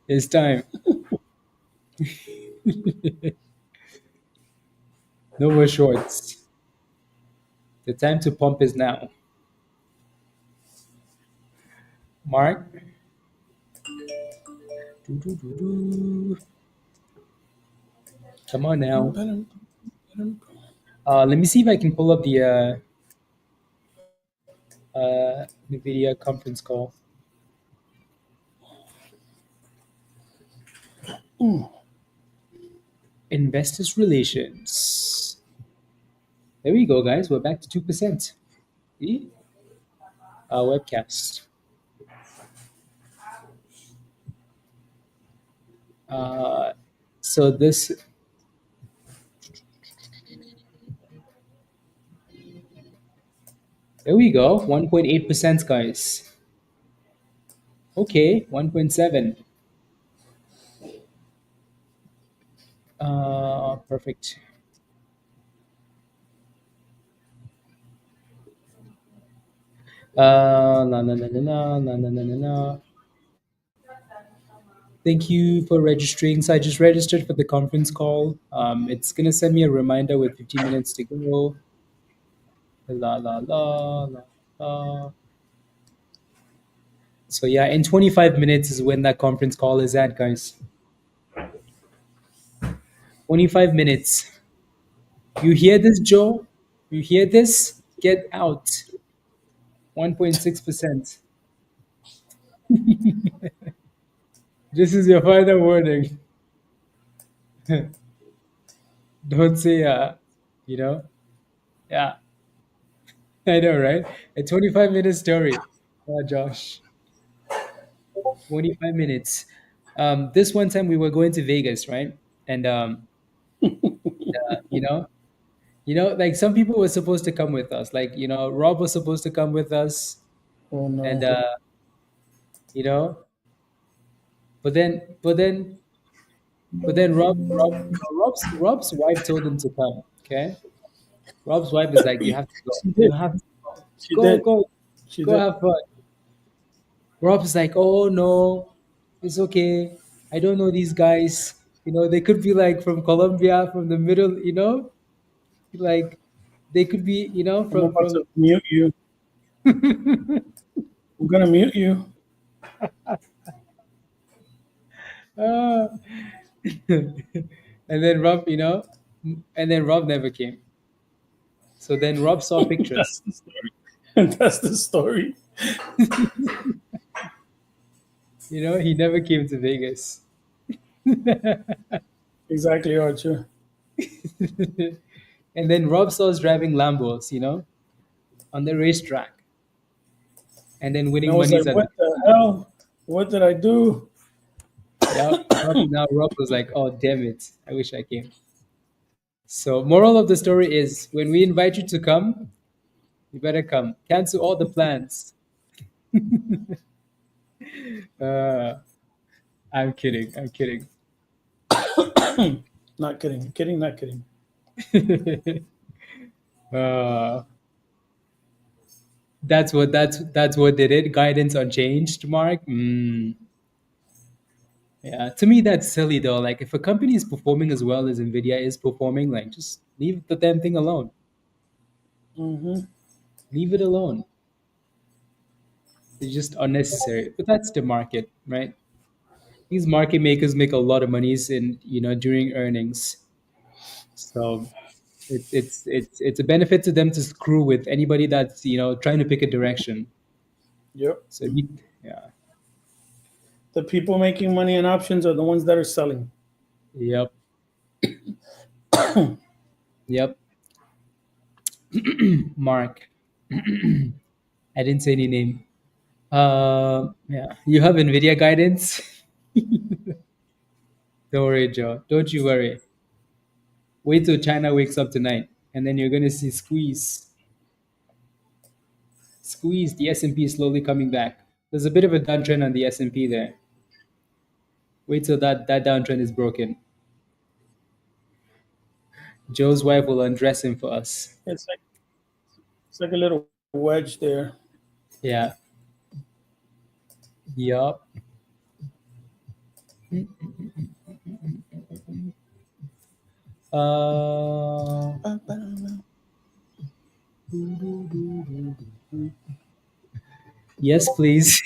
It's time. No more shorts. The time to pump is now. Mark. Doo-doo-doo-doo. Come on now. Let me see if I can pull up the NVIDIA conference call. Investors relations. There we go, guys. We're back to 2%. See? Webcast. So this. There we go. 1.8%, guys. Okay, 1.7. Perfect. La, la, la, la, la, la, la, la, la, la. Thank you for registering. So I just registered for the conference call. It's gonna send me a reminder with 15 minutes to go. La la la la la. So yeah, in 25 minutes is when that conference call is at, guys. 25 minutes. You hear this, Joe? You hear this? Get out. 1.6%. This is your final warning. Don't say, you know, yeah, I know, right? A 25-minute story. Josh, 25 minutes. This one time we were going to Vegas, right? And, you know, like some people were supposed to come with us. Like, Rob was supposed to come with us. Oh And, no. you know, but then Rob's wife told him to come. Okay. Rob's wife is like, you have to go. She You did. have to She go, did. go, She go did. have fun. Rob's like, oh no, it's okay. I don't know these guys. They could be like from Colombia, from the middle, like they could be, I'm from about from to mute you. I'm gonna mute you. uh, and then Rob never came. So then Rob saw That's pictures. the story. And that's the story. He never came to Vegas. Exactly, Archer. And then Rob saw us driving Lambos, on the racetrack, and then And I winning was like, monies at the what the hell? What did I do? yeah. Now Rob was like, "Oh damn it! I wish I came." So, moral of the story is: when we invite you to come, you better come. Cancel all the plans. Uh, I'm kidding. I'm kidding. Not kidding. Kidding, not kidding. uh, that's what did it. Guidance unchanged. Mark. Yeah, to me that's silly though. Like if a company is performing as well as Nvidia is performing, like just leave the damn thing alone. Hmm. Leave it alone. It's just unnecessary. But that's the market, right? These market makers make a lot of monies in during earnings. So it's a benefit to them to screw with anybody that's trying to pick a direction. Yep. So yeah, The people making money in options are the ones that are selling. yep, yep. Mark, I didn't say any name. Yeah, you have Nvidia guidance. Don't worry, Joe. Don't you worry. Wait till China wakes up tonight, and then you're gonna see squeeze. The S&P is slowly coming back. There's a bit of a downtrend on the S&P there. Wait till that downtrend is broken. Joe's wife will undress him for us. It's like a little wedge there. Yeah. Yup. Uh, yes, please.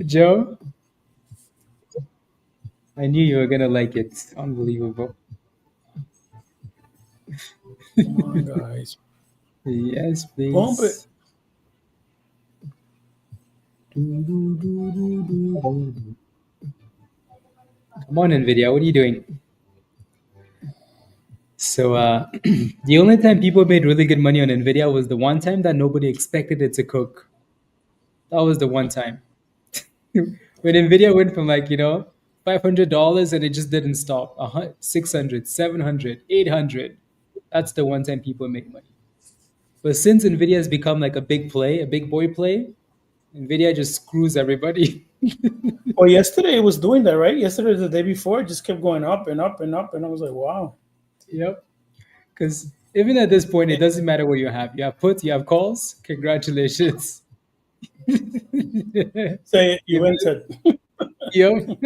Joe, I knew you were gonna like it. Unbelievable. Come on, guys, Yes, pump it. please. Come on, Nvidia. What are you doing? So, the only time people made really good money on Nvidia was the one time that nobody expected it to cook. That was the one time. When Nvidia went from like, $500 and it just didn't stop. 600, 700, 800. That's the one time people make money. But since Nvidia has become like a big play, a big boy play, Nvidia just screws everybody. Well, yesterday it was doing that, right? Yesterday, the day before, it just kept going up and up and up, and I was like, wow. Yep. Because even at this point, it doesn't matter what you have. You have puts, you have calls. Congratulations. Say you If- entered. yep.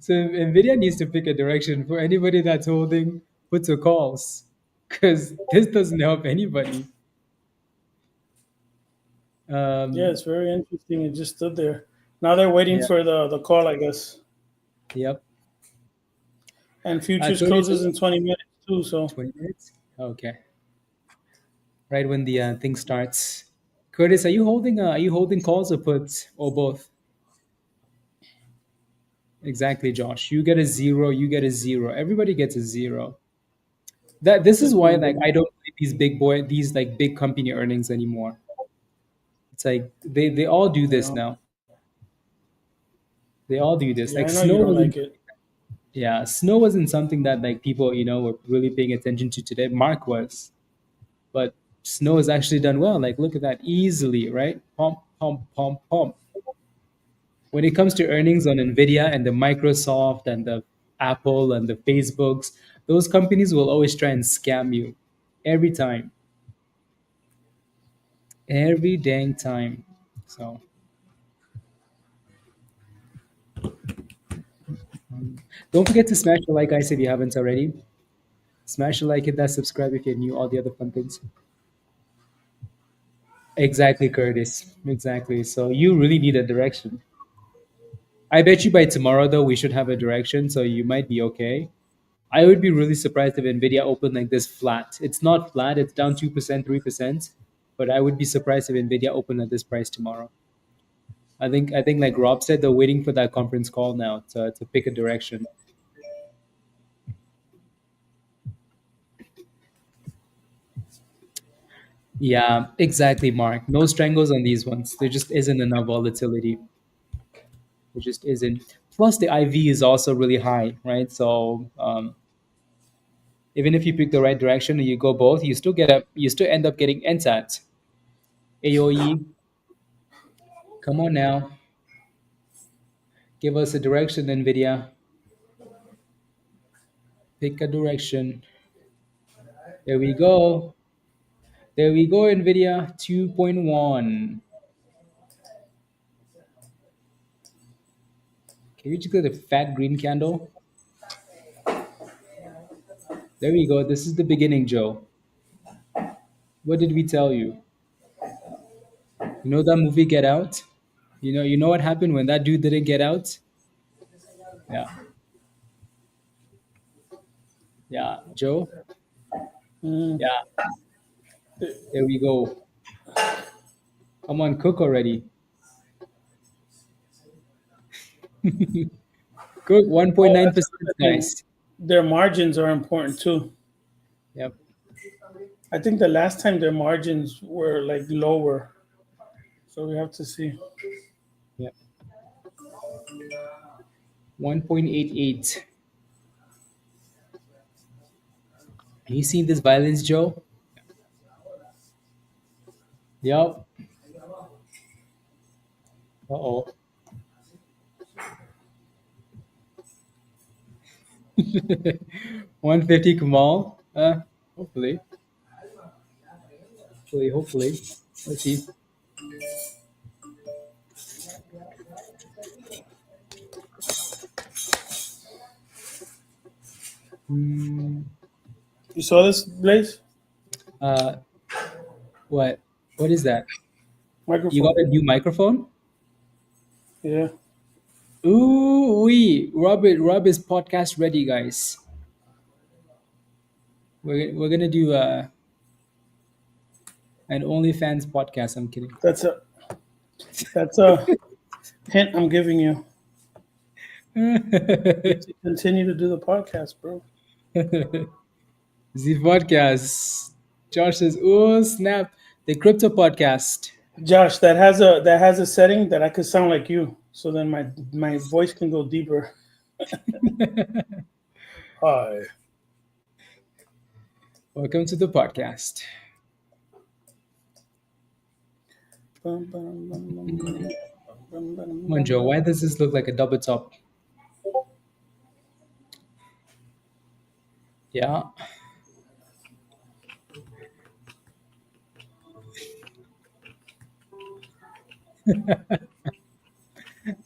So Nvidia needs to pick a direction for anybody that's holding puts or calls, because this doesn't help anybody. Yeah, Um, it's very interesting. It just stood there. Now they're waiting yeah. for the call, I guess. Yep. And futures Curtis, closes in 20 minutes too. So 20 minutes. Okay. Right when the thing starts. Curtis, are you holding calls or puts or both? Exactly, Josh. You get a zero. You get a zero. Everybody gets a zero. That this is check why my like book. I don't believe these like big company earnings anymore. It's like they all do this Yeah, now. They all do this. yeah, Like I know you snow don't wasn't like it. yeah, snow wasn't something that like people, were really paying attention to today. Mark was. But snow has actually done well. Like look at that easily, right? Pump, pump, pump, pump. When it comes to earnings on Nvidia and the Microsoft and the Apple and the Facebooks, those companies will always try and scam you every time, every dang time. So don't forget to smash the like, guys, if you haven't already. Smash the like, hit that subscribe if you're new, all the other fun things. Exactly, Curtis. Exactly. So you really need a direction. I bet you by tomorrow, though, we should have a direction. So you might be okay. I would be really surprised if Nvidia opened like this flat. It's not flat; it's down 2%, 3%. But I would be surprised if Nvidia opened at this price tomorrow. I think like Rob said, they're waiting for that conference call now to pick a direction. Yeah, exactly, Mark. No strangles on these ones. There just isn't enough volatility. There just isn't. Plus, the IV is also really high, right? So even if you pick the right direction and you go both, you still end up getting NTAT. AOE, come on now. Give us a direction, NVIDIA. Pick a direction. There we go. There we go, NVIDIA 2.1. Can you just get a fat green candle? There we go. This is the beginning, Joe. What did we tell you? You know that movie Get Out? You know what happened when that dude didn't get out? Yeah. Yeah. Joe? Mm. Yeah. There we go. Come on, cook already. Cook Oh, that's 1.9%, another thing. guys. Their margins are important too. Yep. I think the last time their margins were like lower, so we have to see. Yep. 1.88. You seen this violence, Joe? Yep. Uh-oh. 150 Kamal. Hopefully, hopefully. Let's see. Hmm. You saw this, Blaze? Uh, what? What is that? You got Microphone. a new microphone? Yeah. Ooh, wee. Rob is podcast ready, guys. We're gonna do an OnlyFans podcast. I'm kidding. That's a hint I'm giving you. You need to continue to do the podcast, bro. The podcast. Josh says, "Oh snap! The crypto podcast." Josh, that has a setting that I could sound like you, so then my voice can go deeper. Hi. Welcome to the podcast. Bum, bum, bum, bum, Come bum, bum, on, bum, Joe. bum. Why does this look like a double top? Yeah.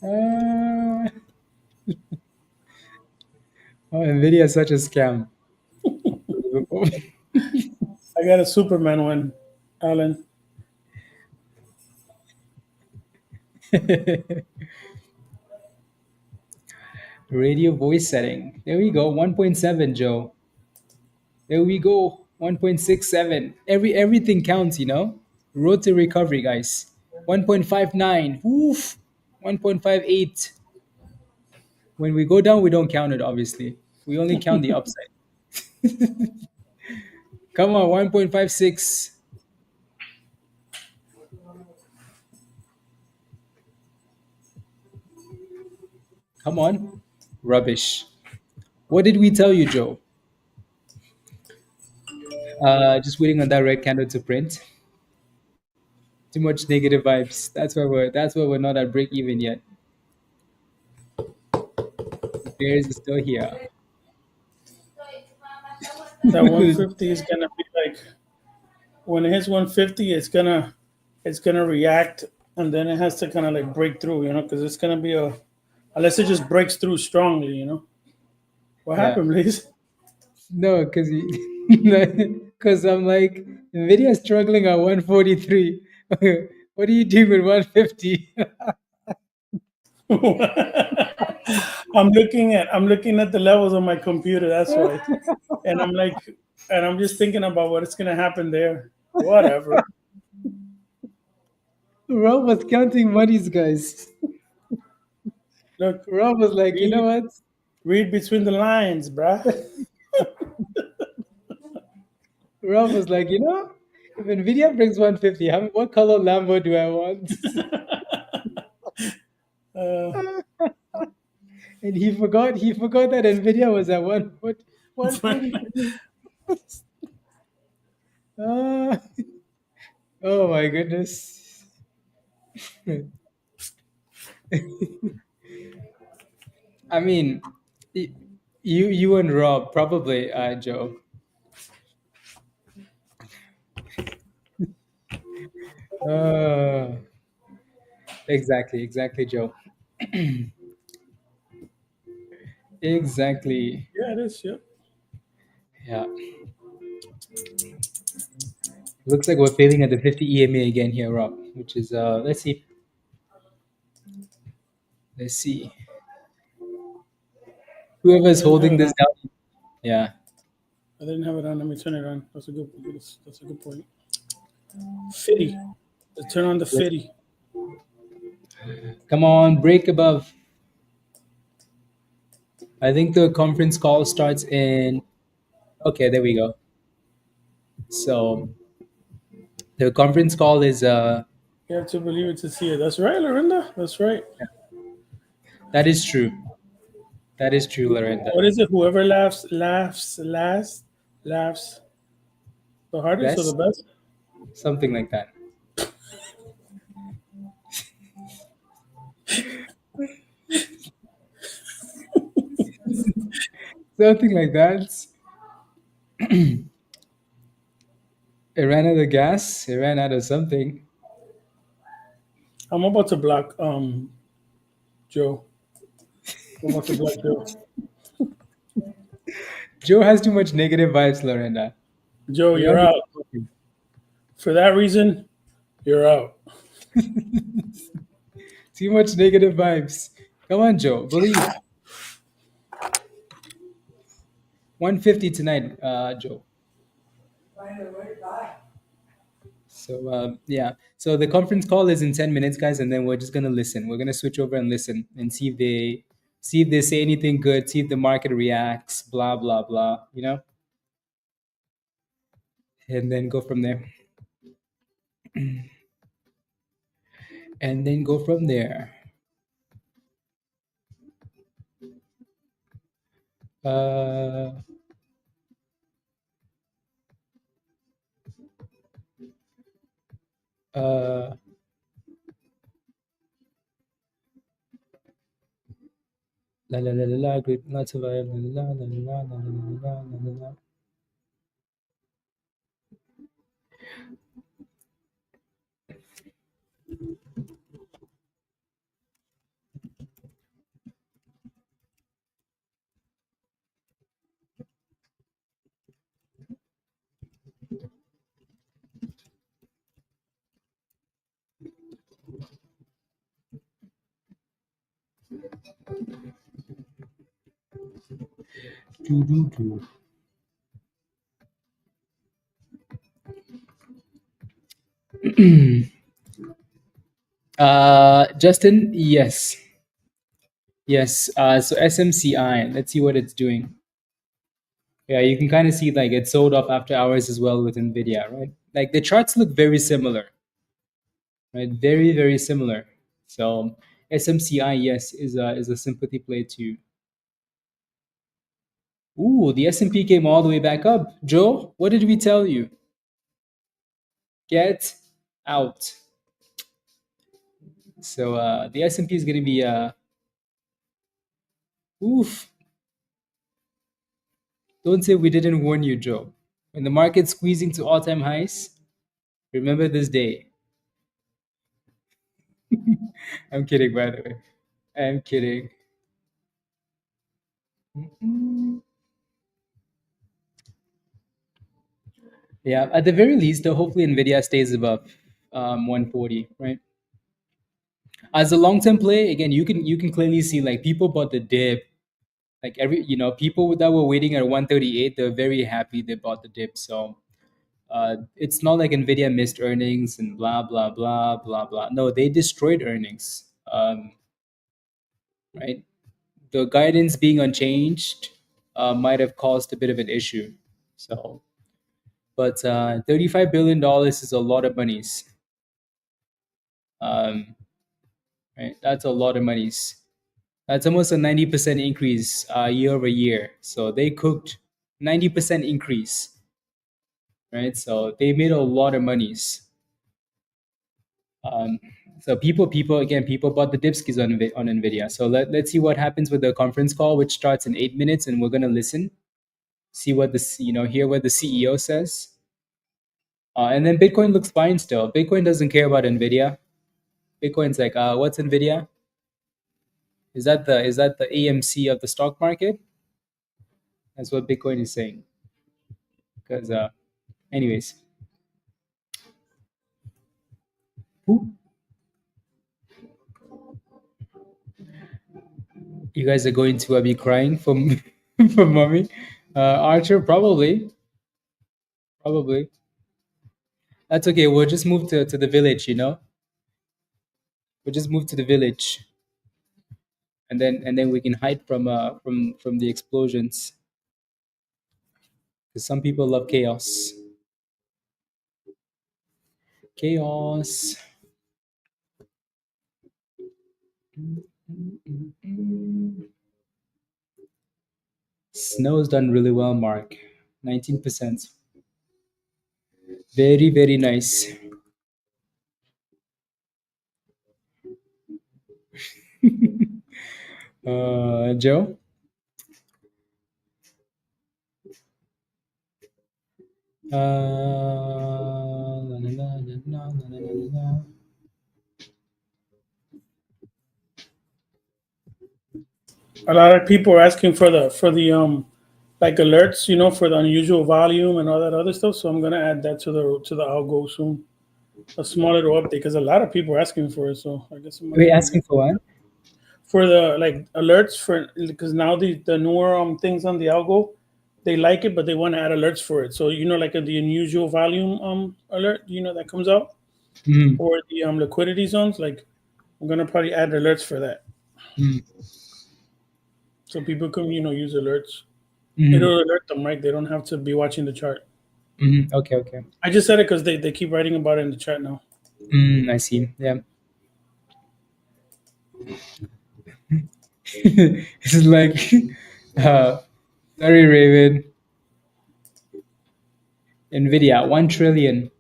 Uh, oh, Nvidia is such a scam. I got a Superman one, Alan. Radio voice setting. There we go. 1.7, Joe. There we go. 1.67. Everything counts, you know? Road to recovery, guys. 1.59. Oof. 1.58. When we go down, we don't count it, obviously. We only count the upside. Come on, 1.56. Come on. Rubbish. What did we tell you, Joe? Just waiting on that red candle to print. Too much negative vibes. That's why we're not at break even yet. The bears are still here. That 150 is gonna be like when it hits 150, it's gonna react, and then it has to kind of like break through, because it's gonna be a unless it just breaks through strongly. What Yeah. happened, Liz? No, because because I'm like Nvidia is struggling at 143. What do you do with 150? I'm looking at the levels on my computer. That's why, and I'm just thinking about what is gonna happen there. Whatever. Rob was counting monies, guys. Look, Rob was like, you know read what? read between the lines, bruh. Rob was like, if Nvidia brings 150, what color Lambo do I want? Uh, And he forgot that Nvidia was at 143. Ah, oh my goodness. I mean, y- you and Rob probably, Joe. Uh, exactly, Joe. Exactly. yeah, it is. Yep. Yeah. Looks like we're failing at the 50 EMA again here, Rob. Which is let's see. Let's see. I Whoever's didn't have holding it this on. down. Yeah. I didn't have it on. Let me turn it on. That's a good point. Fitty. Let's turn on the fitty. Come on, break above. I think the conference call starts in. Okay, there we go. So the conference call is You have to believe it to see it. That's right, Lorinda. That's right. that is true. That is true, Lorenda. What is it? Whoever laughs last, laughs the hardest or the Best, best. something like that. Something like that. It ran out of gas. It ran out of something. I'm about to block Joe. I'm about to block Joe. Joe has too much negative vibes, Lorena. Joe, We're you're not even out. talking. For that reason, you're out. Too much negative vibes. Come on, Joe. Believe. 150 tonight, Joe. So yeah. So the conference call is in 10 minutes, guys, and then we're just gonna listen. We're gonna switch over and listen and see if they say anything good, see if the market reacts, blah blah blah, and then go from there. And then go from there. Uh, uh, la la la la la, great, lots of la la la la la la la la la la la. Do, do, do. Justin, yes, yes. So SMCI, let's see what it's doing. Yeah, you can kind of see like it sold off after hours as well with Nvidia, right? Like the charts look very similar, right? Very, very similar. So SMCI, yes, is a sympathy play too. Ooh, the S&P came all the way back up. Joe, what did we tell you? Get out. So the S&P is going to be oof. Don't say we didn't warn you, Joe. When the market's squeezing to all-time highs, remember this day. I'm kidding, by the way. I'm kidding. Yeah, at the very least, though, hopefully Nvidia stays above 140, right? As a long-term play, again, you can clearly see like people bought the dip. Like people that were waiting at 138, they're very happy they bought the dip. So it's not like Nvidia missed earnings and blah blah blah blah blah. No, they destroyed earnings. Right? The guidance being unchanged might have caused a bit of an issue. So, but $35 billion is a lot of monies. Um, right? That's a lot of monies. That's almost a 90% increase year over year. So they cooked 90% increase, right? So they made a lot of monies. Um, so people bought the dipskis on Nvidia. So let's see what happens with the conference call, which starts in 8 minutes, and we're gonna listen, see what hear what the CEO says. And then Bitcoin looks fine still. Bitcoin doesn't care about Nvidia. Bitcoin's like, what's Nvidia? Is that the AMC of the stock market? That's what Bitcoin is saying. Because, anyways, who you guys are going to be crying from from mommy? Archer, probably, probably. That's okay. We'll just move to the village. We'll just move to the village, and then we can hide from the explosions. Because some people love chaos. Chaos. Snow's done really well, Mark. 19%. Very, very nice. Joe? La, la, la, la, la, la, la, la. A lot of people are asking for the like alerts, for the unusual volume and all that other stuff. So I'm gonna add that to the algo soon. A small little update because a lot of people are asking for it. So I guess I'm gonna Wait, do asking that for what? for the like alerts for because now the newer things on the algo, they like it, but they want to add alerts for it. So like the unusual volume alert, that comes out, Mm, or the liquidity zones. Like I'm gonna probably add alerts for that, mm, so people can use alerts. mm, It'll alert them, right? They don't have to be watching the chart. okay, okay. I just said it because they keep writing about it in the chat now. I see. Yeah. It's like, uh, sorry, Raven. Nvidia, 1 trillion.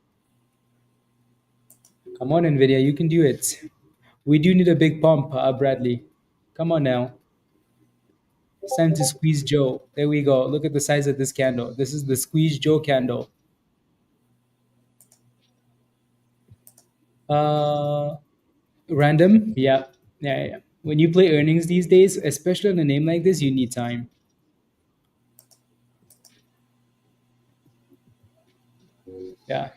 Come on, Nvidia, you can do it. We do need a big pump, Bradley. Come on now. It's time to squeeze Joe. There we go. Look at the size of this candle. This is the squeeze Joe candle. Uh, Random? Yeah. Yeah, yeah. When you play earnings these days, especially on a name like this, you need time. Yeah.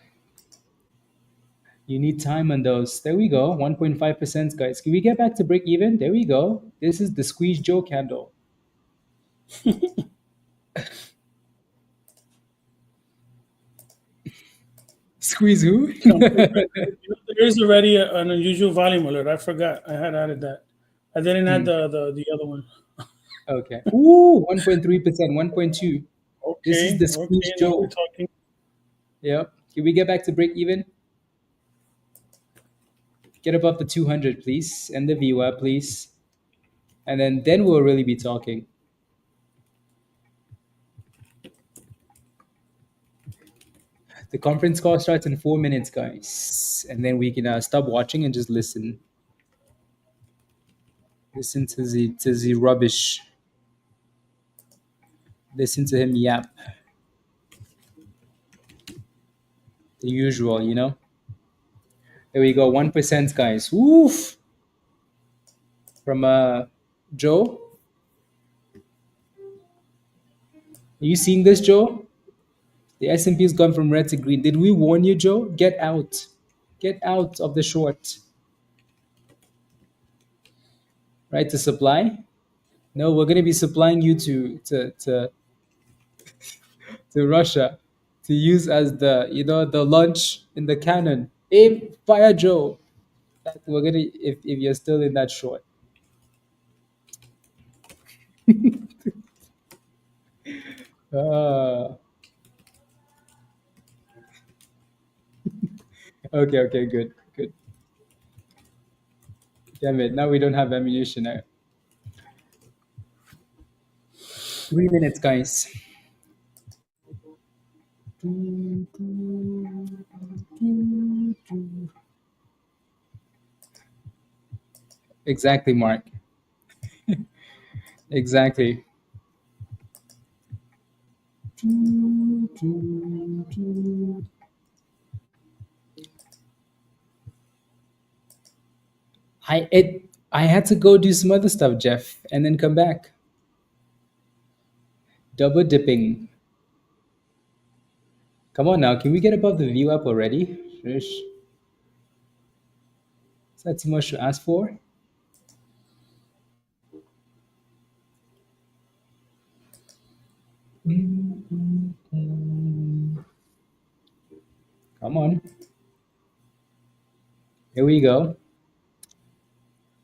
You need time on those. There we go. 1.5%, guys. Can we get back to break even? There we go. This is the squeeze Joe candle. Squeeze who? There is already an unusual volume alert. I forgot. I had added that. I didn't add Hmm. the other one. Okay. Ooh, 1.3%, 1.2. This is Okay, the okay. squeeze Now we're Joe. talking. Yep. Can we get back to break even? Get above the 200, please, and the VWAP, please. And then we'll really be talking. The conference call starts in 4 minutes, guys. And then we can stop watching and just listen. Listen to the rubbish. Listen to him yap. The usual. There we go. 1%, guys. Woof. From Joe. Are you seeing this, Joe? The S&P has gone from red to green. Did we warn you, Joe? Get out. Get out of the short. Right to supply? No, we're gonna be supplying you to Russia to use as the launch in the cannon. Aim fire Joe. We're gonna if you're still in that short. Uh, okay, okay, good, good. Damn it! Now we don't have ammunition. 3 minutes, guys. Exactly, Mark. Exactly. I had to go do some other stuff, Jeff, and then come back. Double dipping. Come on now, can we get above the view up already? Is that too much to ask for? Come on. Here we go.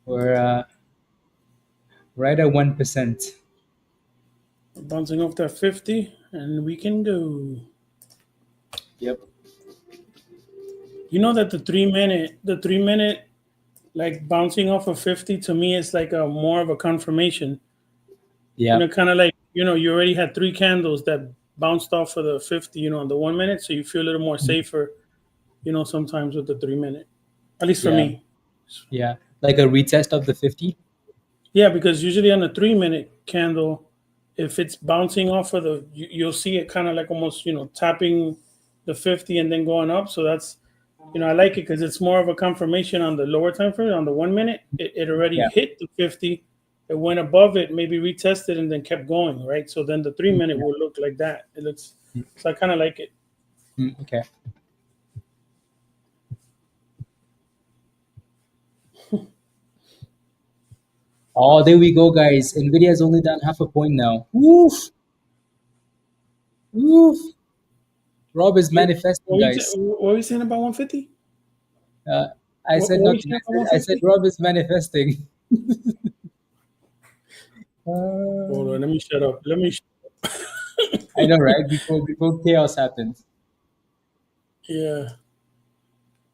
We're right at 1%. Bouncing off that 50, and we can go. Yep. You know that the 3 minute, like bouncing off of 50 to me is like a more of a confirmation. Yeah. Kind of like you already had three candles that bounced off of the 50, on the 1 minute, so you feel a little more safer. Sometimes with the 3 minute, at least for Yeah. me. Yeah. Like a retest of the 50? Yeah, because usually on a 3 minute candle, if it's bouncing off of you'll see it kind of like almost tapping. the 50 and then going up. So that's, I like it because it's more of a confirmation on the lower time frame. On the 1 minute, it already hit the 50. It went above it, maybe retested, and then kept going, right? So then the 3 minute will look like that. It looks, so I kind of like it. Okay. Oh, there we go, guys. Nvidia has only done half a point now. Woof. Woof. Rob is manifesting, guys. What were you saying about 150? I said What were you nothing. saying about I said 150? Rob is manifesting. Hold on, let me shut up. I know, right? Before chaos happens. Yeah,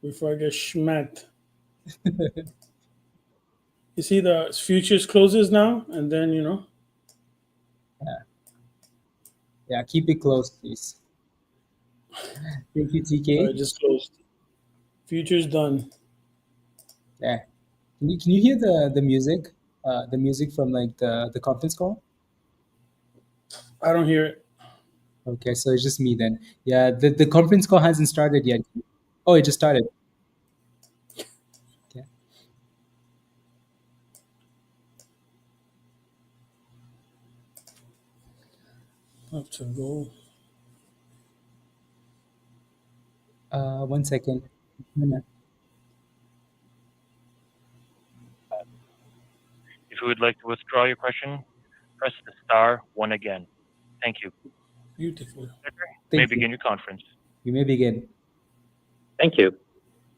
before I get schmacked. You see the futures closes now, and then Yeah, keep it close, please. Thank you, TK. just closed. Futures done. Yeah. Can you hear the music? The music from like the conference call? I don't hear it. Okay, so it's just me then. Yeah, the conference call hasn't started yet. Oh, it just started. Okay. Have to go. 1 second. If you would like to withdraw your question, press the star one again. Thank you. Beautiful. You may begin your conference. You may begin. Thank you.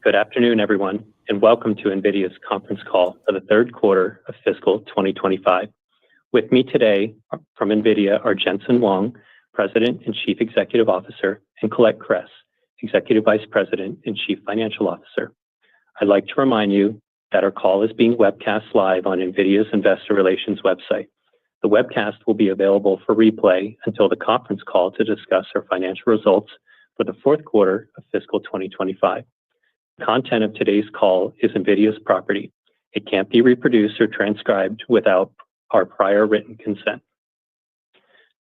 Good afternoon, everyone, and welcome to NVIDIA's conference call for the third quarter of fiscal 2025. With me today from NVIDIA are Jensen Huang, President and Chief Executive Officer, and Colette Kress, Executive Vice President and Chief Financial Officer. I'd like to remind you that our call is being webcast live on NVIDIA's Investor Relations website. The webcast will be available for replay until the conference call to discuss our financial results for the fourth quarter of fiscal 2025. The content of today's call is NVIDIA's property. It can't be reproduced or transcribed without our prior written consent.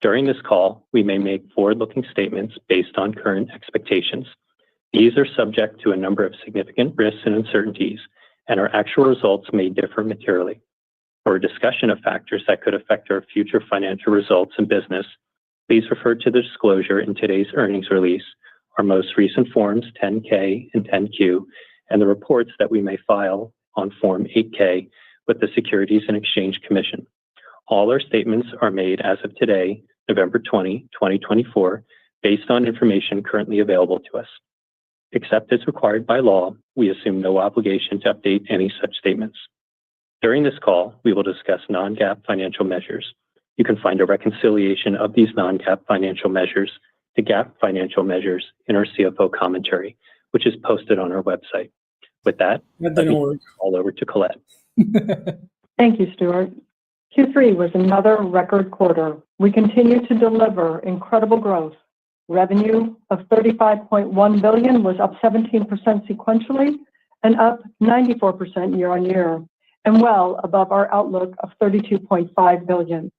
During this call, we may make forward-looking statements based on current expectations. These are subject to a number of significant risks and uncertainties, and our actual results may differ materially. For a discussion of factors that could affect our future financial results and business, please refer to the disclosure in today's earnings release, our most recent Forms 10-K and 10-Q, and the reports that we may file on Form 8-K with the Securities and Exchange Commission. All our statements are made as of today, November 20, 2024, based on information currently available to us. Except as required by law, we assume no obligation to update any such statements. During this call, we will discuss non-GAAP financial measures. You can find a reconciliation of these non-GAAP financial measures to GAAP financial measures in our CFO commentary, which is posted on our website. With that, That didn't work. All over to Colette. Thank you, Stuart. Q3 was another record quarter. We continue to deliver incredible growth. Revenue of $35.1 billion was up 17% sequentially and up 94% year on year, and well above our outlook of $32.5 billion.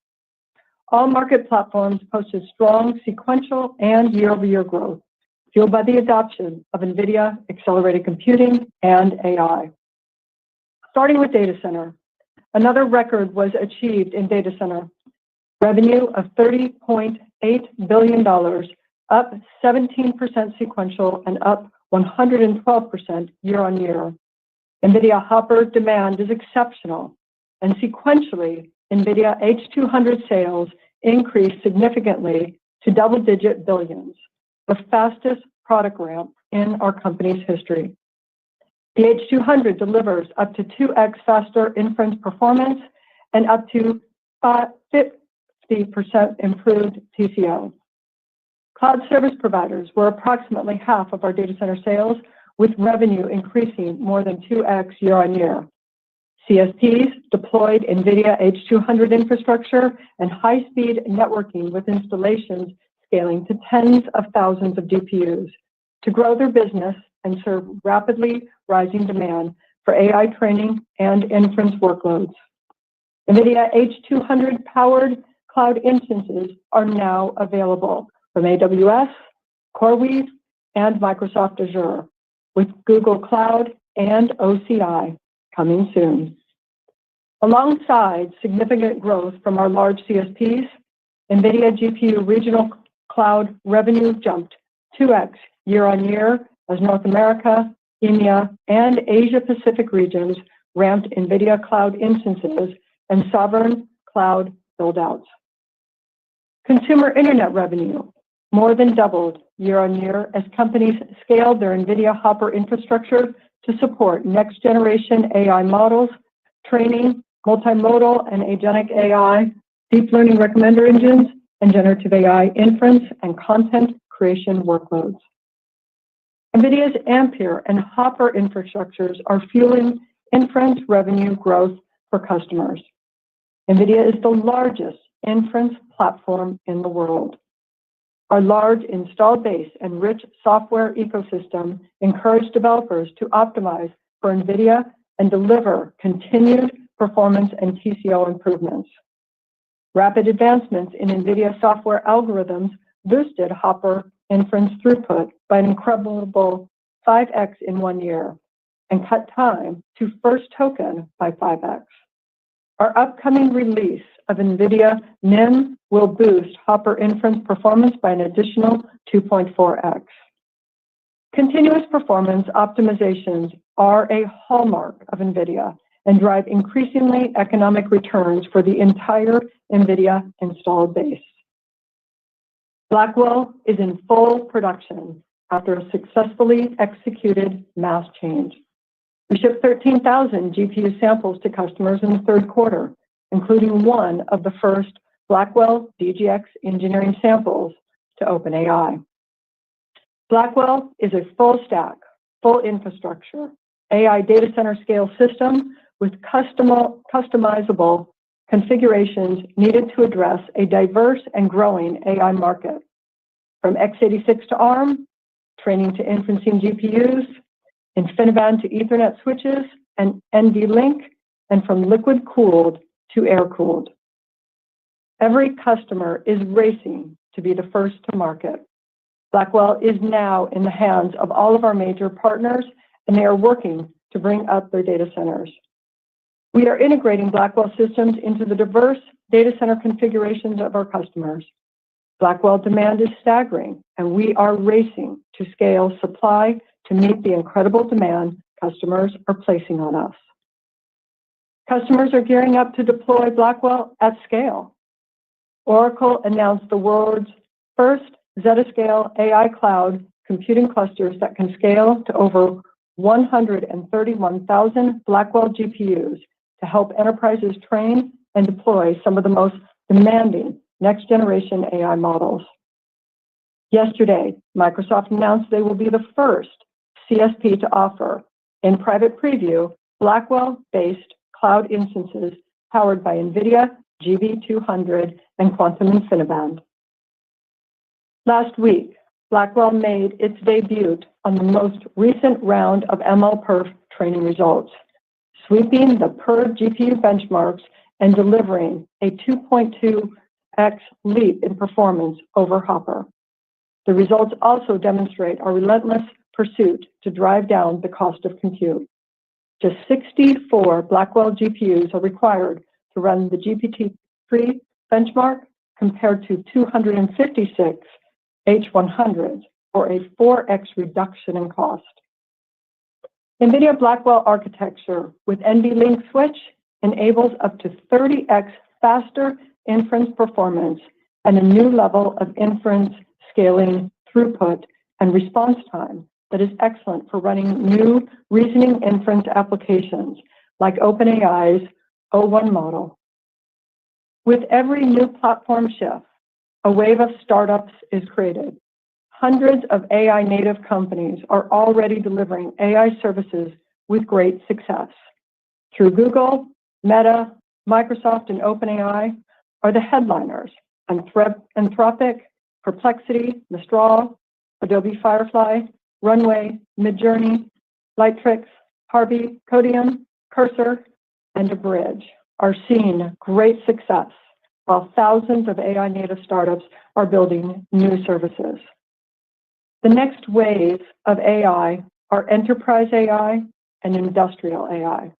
All market platforms posted strong sequential and year-over-year growth, fueled by the adoption of NVIDIA, accelerated computing, and AI. Starting with data center, another record was achieved in data center. Revenue of $30.8 billion, up 17% sequential and up 112% year on year. NVIDIA Hopper demand is exceptional, and sequentially, NVIDIA H200 sales increased significantly to double-digit billions, the fastest product ramp in our company's history. The H200 delivers up to 2x faster inference performance and up to 50% improved TCO. Cloud service providers were approximately half of our data center sales, with revenue increasing more than 2x year on year. CSPs deployed NVIDIA H200 infrastructure and high-speed networking with installations scaling to tens of thousands of GPUs to grow their business and serve rapidly rising demand for AI training and inference workloads. NVIDIA H200 powered cloud instances are now available from AWS, CoreWeave, and Microsoft Azure, with Google Cloud and OCI coming soon. Alongside significant growth from our large CSPs, NVIDIA GPU regional cloud revenue jumped 2x year-on-year as North America, EMEA, and Asia Pacific regions ramped NVIDIA cloud instances and sovereign cloud build-outs. Consumer internet revenue more than doubled year-on-year as companies scaled their NVIDIA Hopper infrastructure to support next-generation AI models, training, multimodal and agentic AI, deep learning recommender engines, and generative AI inference and content creation workloads. NVIDIA's Ampere and Hopper infrastructures are fueling inference revenue growth for customers. NVIDIA is the largest inference platform in the world. Our large installed base and rich software ecosystem encourage developers to optimize for NVIDIA and deliver continued performance and TCO improvements. Rapid advancements in NVIDIA software algorithms boosted Hopper inference throughput by an incredible 5x in 1 year and cut time to first token by 5x. Our upcoming release of NVIDIA NIM will boost Hopper inference performance by an additional 2.4x. Continuous performance optimizations are a hallmark of NVIDIA and drive increasingly economic returns for the entire NVIDIA installed base. Blackwell is in full production after a successfully executed mass change. We shipped 13,000 GPU samples to customers in the third quarter, including one of the first Blackwell DGX engineering samples to OpenAI. Blackwell is a full stack, full infrastructure, AI data center scale system with customizable configurations needed to address a diverse and growing AI market. From x86 to ARM, training to inferencing GPUs, InfiniBand to Ethernet switches, and NVLink, and from liquid-cooled to air-cooled. Every customer is racing to be the first to market. Blackwell is now in the hands of all of our major partners, and they are working to bring up their data centers. We are integrating Blackwell systems into the diverse data center configurations of our customers. Blackwell demand is staggering, and we are racing to scale supply to meet the incredible demand customers are placing on us. Customers are gearing up to deploy Blackwell at scale. Oracle announced the world's first Zettascale AI cloud computing clusters that can scale to over 131,000 Blackwell GPUs to help enterprises train and deploy some of the most demanding next-generation AI models. Yesterday, Microsoft announced they will be the first CSP to offer, in private preview, Blackwell-based cloud instances powered by NVIDIA GB200 and Quantum InfiniBand. Last week, Blackwell made its debut on the most recent round of MLPerf training results, sweeping the per GPU benchmarks and delivering a 2.2x leap in performance over Hopper. The results also demonstrate our relentless pursuit to drive down the cost of compute. Just 64 Blackwell GPUs are required to run the GPT-3 benchmark compared to 256 H100s, for a 4x reduction in cost. NVIDIA Blackwell architecture with NVLink switch enables up to 30x faster inference performance and a new level of inference scaling throughput and response time that is excellent for running new reasoning inference applications like OpenAI's O1 model. With every new platform shift, a wave of startups is created. Hundreds of AI native companies are already delivering AI services with great success. Through Google, Meta, Microsoft, and OpenAI are the headliners. Anthropic, Perplexity, Mistral, Adobe Firefly, Runway, Midjourney, Lightricks, Harvey, Codium, Cursor, and Abridge are seeing great success, while thousands of AI native startups are building new services. The next wave of AI are enterprise AI and industrial AI.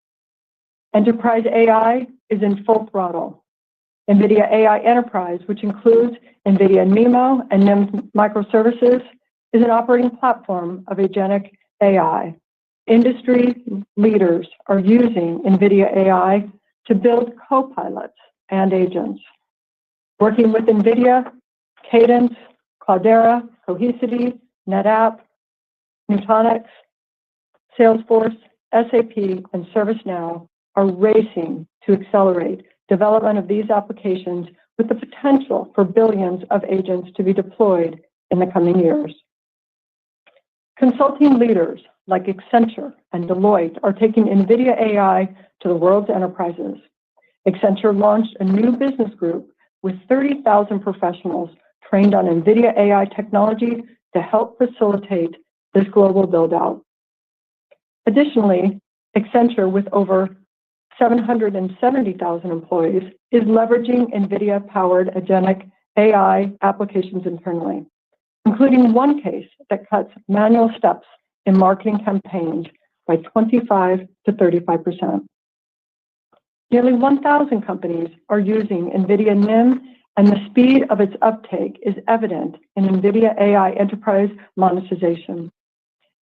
Enterprise AI is in full throttle. NVIDIA AI Enterprise, which includes NVIDIA NeMo and NIM microservices, is an operating platform of agentic AI. Industry leaders are using NVIDIA AI to build copilots and agents. Working with NVIDIA, Cadence, Cloudera, Cohesity, NetApp, Nutanix, Salesforce, SAP, and ServiceNow are racing to accelerate development of these applications with the potential for billions of agents to be deployed in the coming years. Consulting leaders like Accenture and Deloitte are taking NVIDIA AI to the world's enterprises. Accenture launched a new business group with 30,000 professionals trained on NVIDIA AI technology to help facilitate this global build-out. Additionally, Accenture, with over 770,000 employees, is leveraging NVIDIA-powered agentic AI applications internally, including one case that cuts manual steps in marketing campaigns by 25 to 35%. Nearly 1,000 companies are using NVIDIA NIM, and the speed of its uptake is evident in NVIDIA AI Enterprise monetization.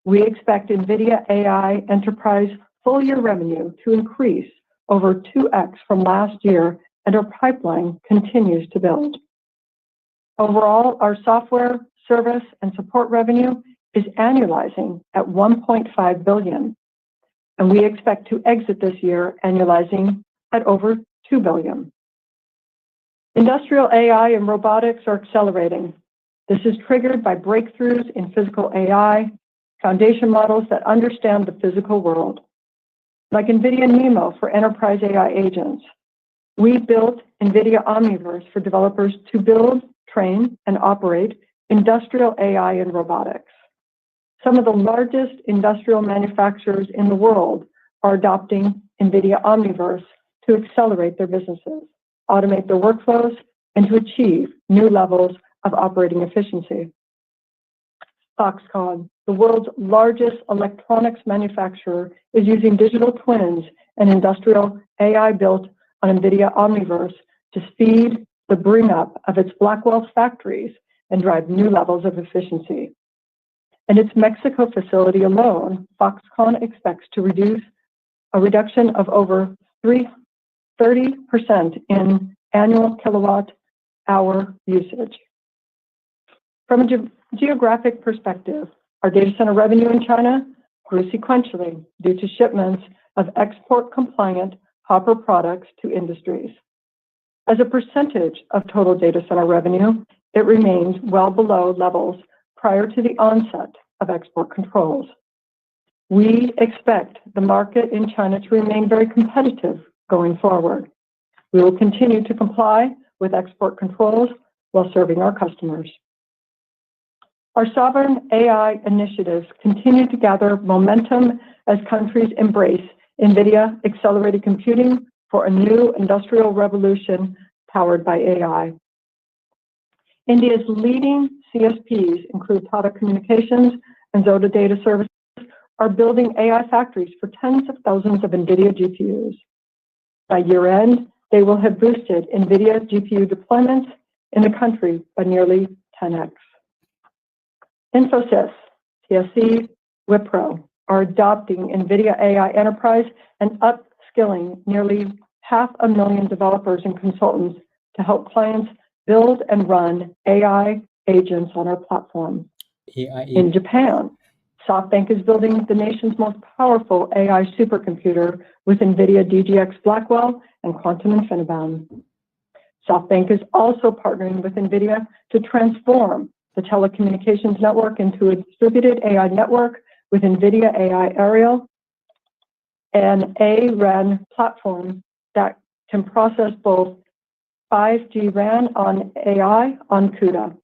We expect NVIDIA AI Enterprise full-year revenue to increase over 2x from last year, and our pipeline continues to build. Overall, our software, service, and support revenue is annualizing at $1.5 billion, and we expect to exit this year annualizing at over $2 billion. Industrial AI and robotics are accelerating. This is triggered by breakthroughs in physical AI, foundation models that understand the physical world. Like NVIDIA NeMo for enterprise AI agents, we built NVIDIA Omniverse for developers to build, train, and operate industrial AI and robotics. Some of the largest industrial manufacturers in the world are adopting NVIDIA Omniverse to accelerate their businesses, automate their workflows, and to achieve new levels of operating efficiency. Foxconn, the world's largest electronics manufacturer, is using digital twins and industrial AI built on NVIDIA Omniverse to speed the bring-up of its Blackwell factories and drive new levels of efficiency. In its Mexico facility alone, Foxconn expects to reduce a reduction of over 30% in annual kilowatt-hour usage. From a geographic perspective, our data center revenue in China grew sequentially due to shipments of export-compliant Hopper products to industries. As a percentage of total data center revenue, it remains well below levels prior to the onset of export controls. We expect the market in China to remain very competitive going forward. We will continue to comply with export controls while serving our customers. Our sovereign AI initiatives continue to gather momentum as countries embrace NVIDIA accelerated computing for a new industrial revolution powered by AI. India's leading CSPs include Tata Communications and Zoda Data Services are building AI factories for tens of thousands of NVIDIA GPUs. By year-end, they will have boosted NVIDIA GPU deployments in the country by nearly 10x. Infosys, TSC, Wipro are adopting NVIDIA AI Enterprise and upskilling nearly 500,000 developers and consultants to help clients build and run AI agents on our platform. In Japan, SoftBank is building the nation's most powerful AI supercomputer with NVIDIA DGX Blackwell and Quantum InfiniBand. SoftBank is also partnering with NVIDIA to transform the telecommunications network into a distributed AI network with NVIDIA AI Aerial, an ARAN platform that can process both 5G RAN on AI on CUDA.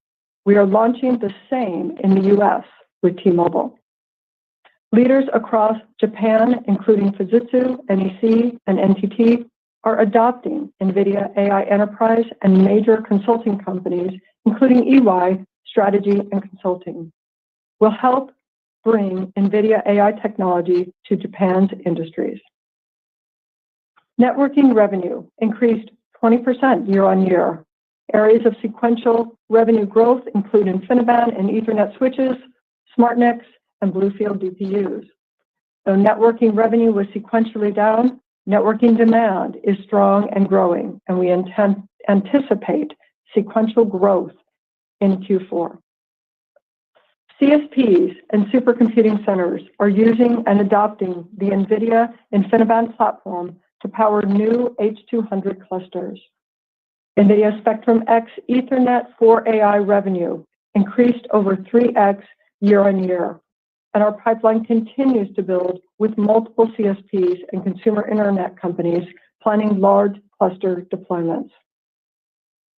We are launching the same in the US with T-Mobile. Leaders across Japan, including Fujitsu, NEC, and NTT, are adopting NVIDIA AI Enterprise, and major consulting companies, including EY, Strategy and Consulting. will help bring NVIDIA AI technology to Japan's industries. Networking revenue increased 20% year-on-year. Areas of sequential revenue growth include InfiniBand and Ethernet switches, SmartNICs, and Bluefield DPUs. Though networking revenue was sequentially down, networking demand is strong and growing, and we anticipate sequential growth in Q4. CSPs and supercomputing centers are using and adopting the NVIDIA InfiniBand platform to power new H200 clusters. NVIDIA Spectrum-X Ethernet for AI revenue increased over 3x year-on-year, and our pipeline continues to build with multiple CSPs and consumer internet companies planning large cluster deployments.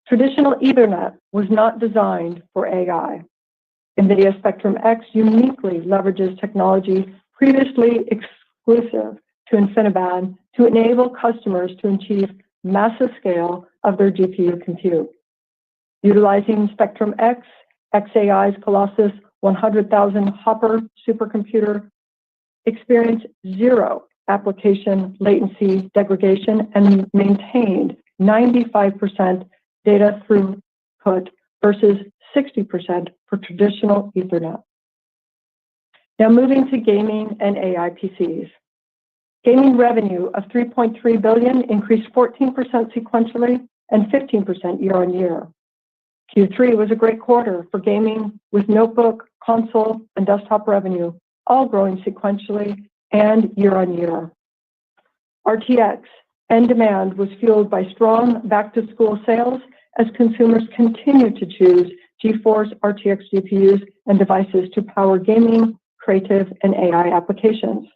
Traditional Ethernet was not designed for AI. NVIDIA Spectrum-X uniquely leverages technology previously exclusive to InfiniBand to enable customers to achieve massive scale of their GPU compute. Utilizing Spectrum-X, xAI's Colossus 100,000 Hopper supercomputer experienced zero application latency degradation and maintained 95% data throughput versus 60% for traditional Ethernet. Now moving to gaming and AI PCs. Gaming revenue of $3.3 billion increased 14% sequentially and 15% year-on-year. Q3 was a great quarter for gaming, with notebook, console, and desktop revenue all growing sequentially and year-on-year. RTX end demand was fueled by strong back-to-school sales as consumers continue to choose GeForce RTX GPUs and devices to power gaming, creative, and AI applications.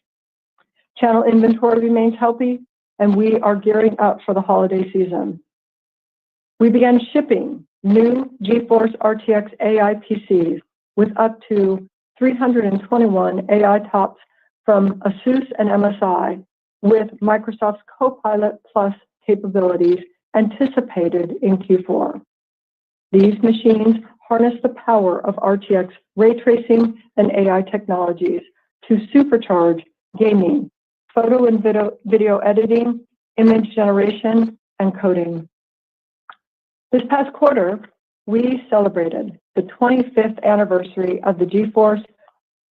Channel inventory remains healthy, and we are gearing up for the holiday season. We began shipping new GeForce RTX AI PCs with up to 321 AI TOPS from ASUS and MSI, with Microsoft's Copilot Plus capabilities anticipated in Q4. These machines harness the power of RTX ray tracing and AI technologies to supercharge gaming, photo and video editing, image generation, and coding. This past quarter, we celebrated the 25th anniversary of the GeForce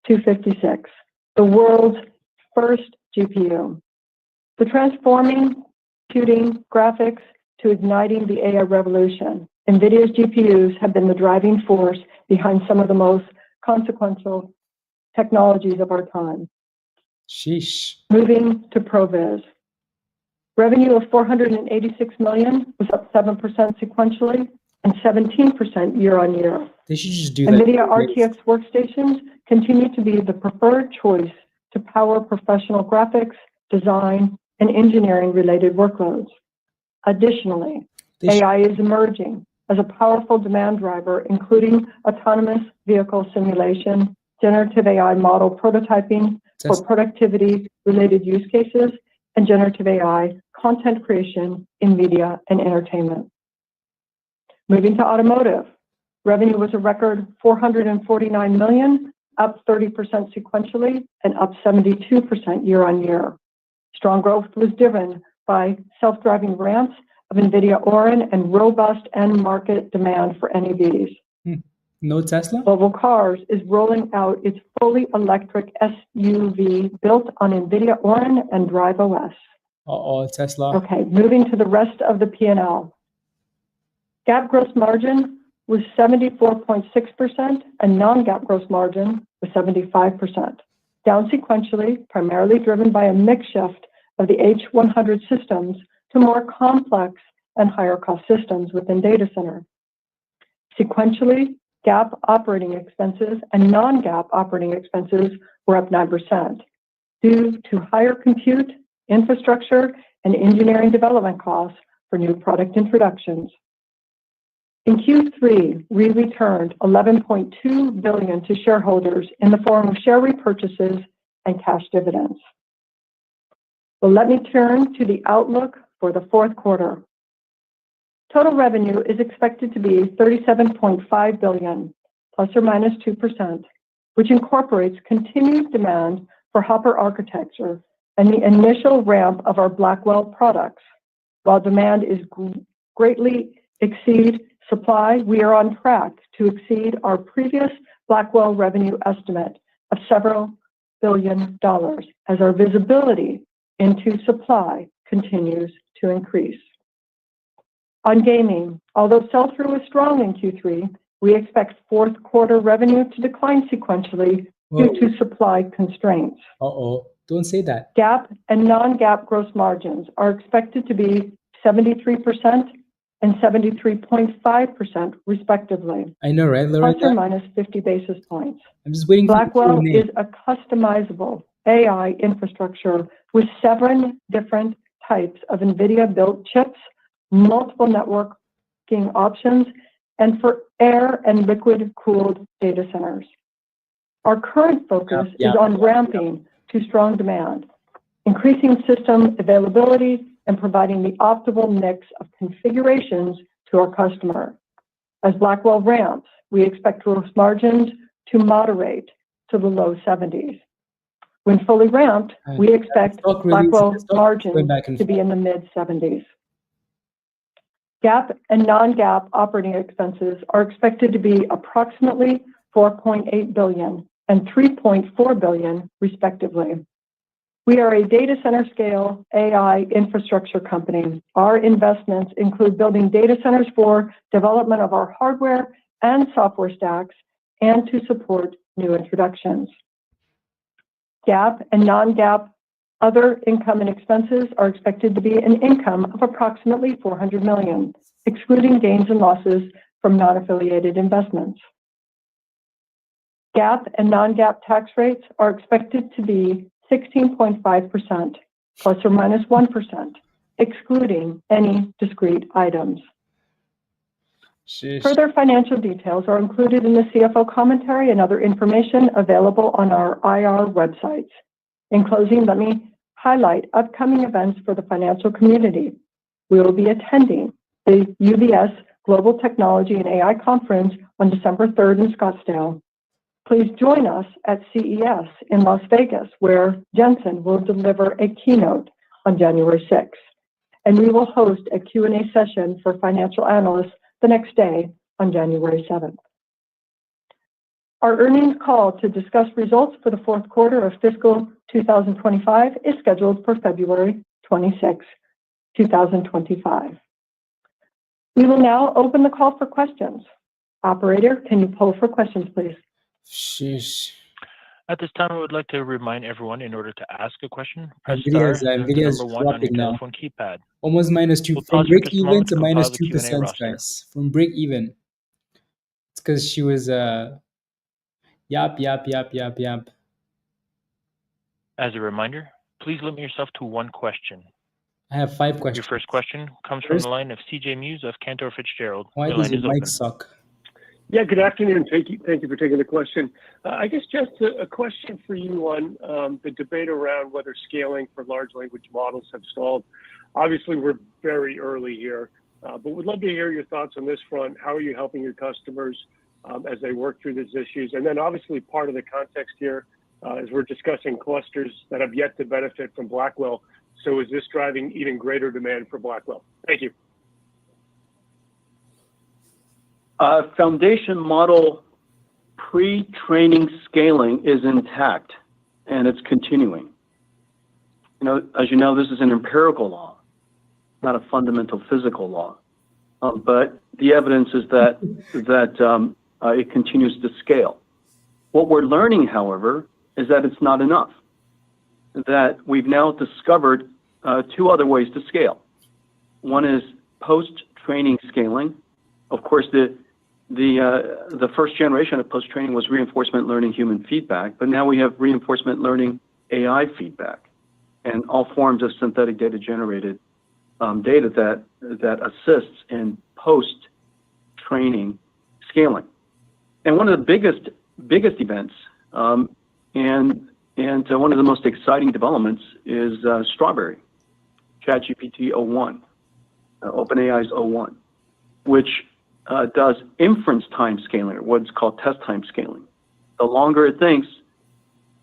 256, the world's first GPU. The transforming computing graphics to igniting the AI revolution, NVIDIA's GPUs have been the driving force behind some of the most consequential technologies of our time. Sheesh. Moving to ProViz. Revenue of $486 million was up 7% sequentially and 17% year-on-year. They should just do that. NVIDIA RTX workstations continue to be the preferred choice to power professional graphics, design, and engineering-related workloads. Additionally, AI is emerging as a powerful demand driver, including autonomous vehicle simulation, generative AI model prototyping for productivity-related use cases, and generative AI content creation in media and entertainment. Moving to automotive. Revenue was a record $449 million, up 30% sequentially and up 72% year-on-year. Strong growth was driven by self-driving ramps of NVIDIA Orin and robust end market demand for NEVs. No Tesla? Volvo Cars is rolling out its fully electric SUV built on NVIDIA Orin and Drive OS. Tesla. Okay, moving to the rest of the P&L. GAAP gross margin was 74.6% and non-GAAP gross margin was 75%. Down sequentially, primarily driven by a mix shift of the H100 systems to more complex and higher cost systems within data center. Sequentially, GAAP operating expenses and non-GAAP operating expenses were up 9% due to higher compute, infrastructure, and engineering development costs for new product introductions. In Q3, we returned $11.2 billion to shareholders in the form of share repurchases and cash dividends. Well, let me turn to the outlook for the fourth quarter. Total revenue is expected to be $37.5 billion, plus or minus 2%, which incorporates continued demand for Hopper architecture and the initial ramp of our Blackwell products. While demand is greatly exceed supply, we are on track to exceed our previous Blackwell revenue estimate of several $billion as our visibility into supply continues to increase. On gaming, although sell-through is strong in Q3, we expect fourth quarter revenue to decline sequentially due to supply constraints. Don't say that. GAAP and non-GAAP gross margins are expected to be 73% and 73.5% respectively. I know, right, Plus or Loretta? minus 50 basis points. I'm just waiting for Blackwell the is a customizable AI infrastructure with 7 different types of NVIDIA built chips, multiple networking options, and for air and liquid cooled data centers. Our current focus is on ramping to strong demand, increasing system availability, and providing the optimal mix of configurations to our customer. As Blackwell ramps, we expect gross margins to moderate to the low 70s. When fully ramped, we expect Blackwell margins to be in the mid-70s. GAAP and non-GAAP operating expenses are expected to be approximately $4.8 billion and $3.4 billion, respectively. We are a data center scale AI infrastructure company. Our investments include building data centers for development of our hardware and software stacks and to support new introductions. GAAP and non-GAAP other income and expenses are expected to be an income of approximately $400 million, excluding gains and losses from non-affiliated investments. GAAP and non-GAAP tax rates are expected to be 16.5%, plus or minus 1%, excluding any discrete items. Further financial details are included in the CFO commentary and other information available on our IR websites. In closing, let me highlight upcoming events for the financial community. We will be attending the UBS Global Technology and AI Conference on December 3rd in Scottsdale. Please join us at CES in Las Vegas, where Jensen will deliver a keynote on January 6th. And we will host a Q&A session for financial analysts the next day on January 7th. Our earnings call to discuss results for the fourth quarter of fiscal 2025 is scheduled for February 26, 2025. We will now open the call for questions. Operator, can you poll for questions, please? Sheesh. At this time, I would like to remind everyone, in order to ask a question, press star and the Nvidia's number 1 on your dropping now. telephone keypad. Almost -2. We'll From pause for break just a even moment to to minus compile the Q&A 2%, roster. guys. From break even. It's because she was yap. As a reminder, please limit yourself to one question. I have 5 Your questions. first question comes from the line of CJ Muse of Cantor Fitzgerald. Why Your does line your is mic open. suck? Yeah, good afternoon. Thank you for taking the question. I guess just a question for you on the debate around whether scaling for large language models have stalled. Obviously, we're very early here, but we'd love to hear your thoughts on this front. How are you helping your customers as they work through these issues? And then obviously part of the context here is we're discussing clusters that have yet to benefit from Blackwell. So is this driving even greater demand for Blackwell? Thank you. Foundation model pre-training scaling is intact, and it's continuing. As you know, this is an empirical law, not a fundamental physical law. But the evidence is that it continues to scale. What we're learning, however, is that it's not enough. That we've now discovered 2 other ways to scale. One is post-training scaling. Of course, the first generation of post-training was reinforcement learning human feedback, but now we have reinforcement learning AI feedback and all forms of synthetic data generated data that assists in post-training scaling. And one of the biggest events and one of the most exciting developments is Strawberry, ChatGPT 01, OpenAI's 01, which does inference time scaling, or what's called test time scaling. the longer it thinks,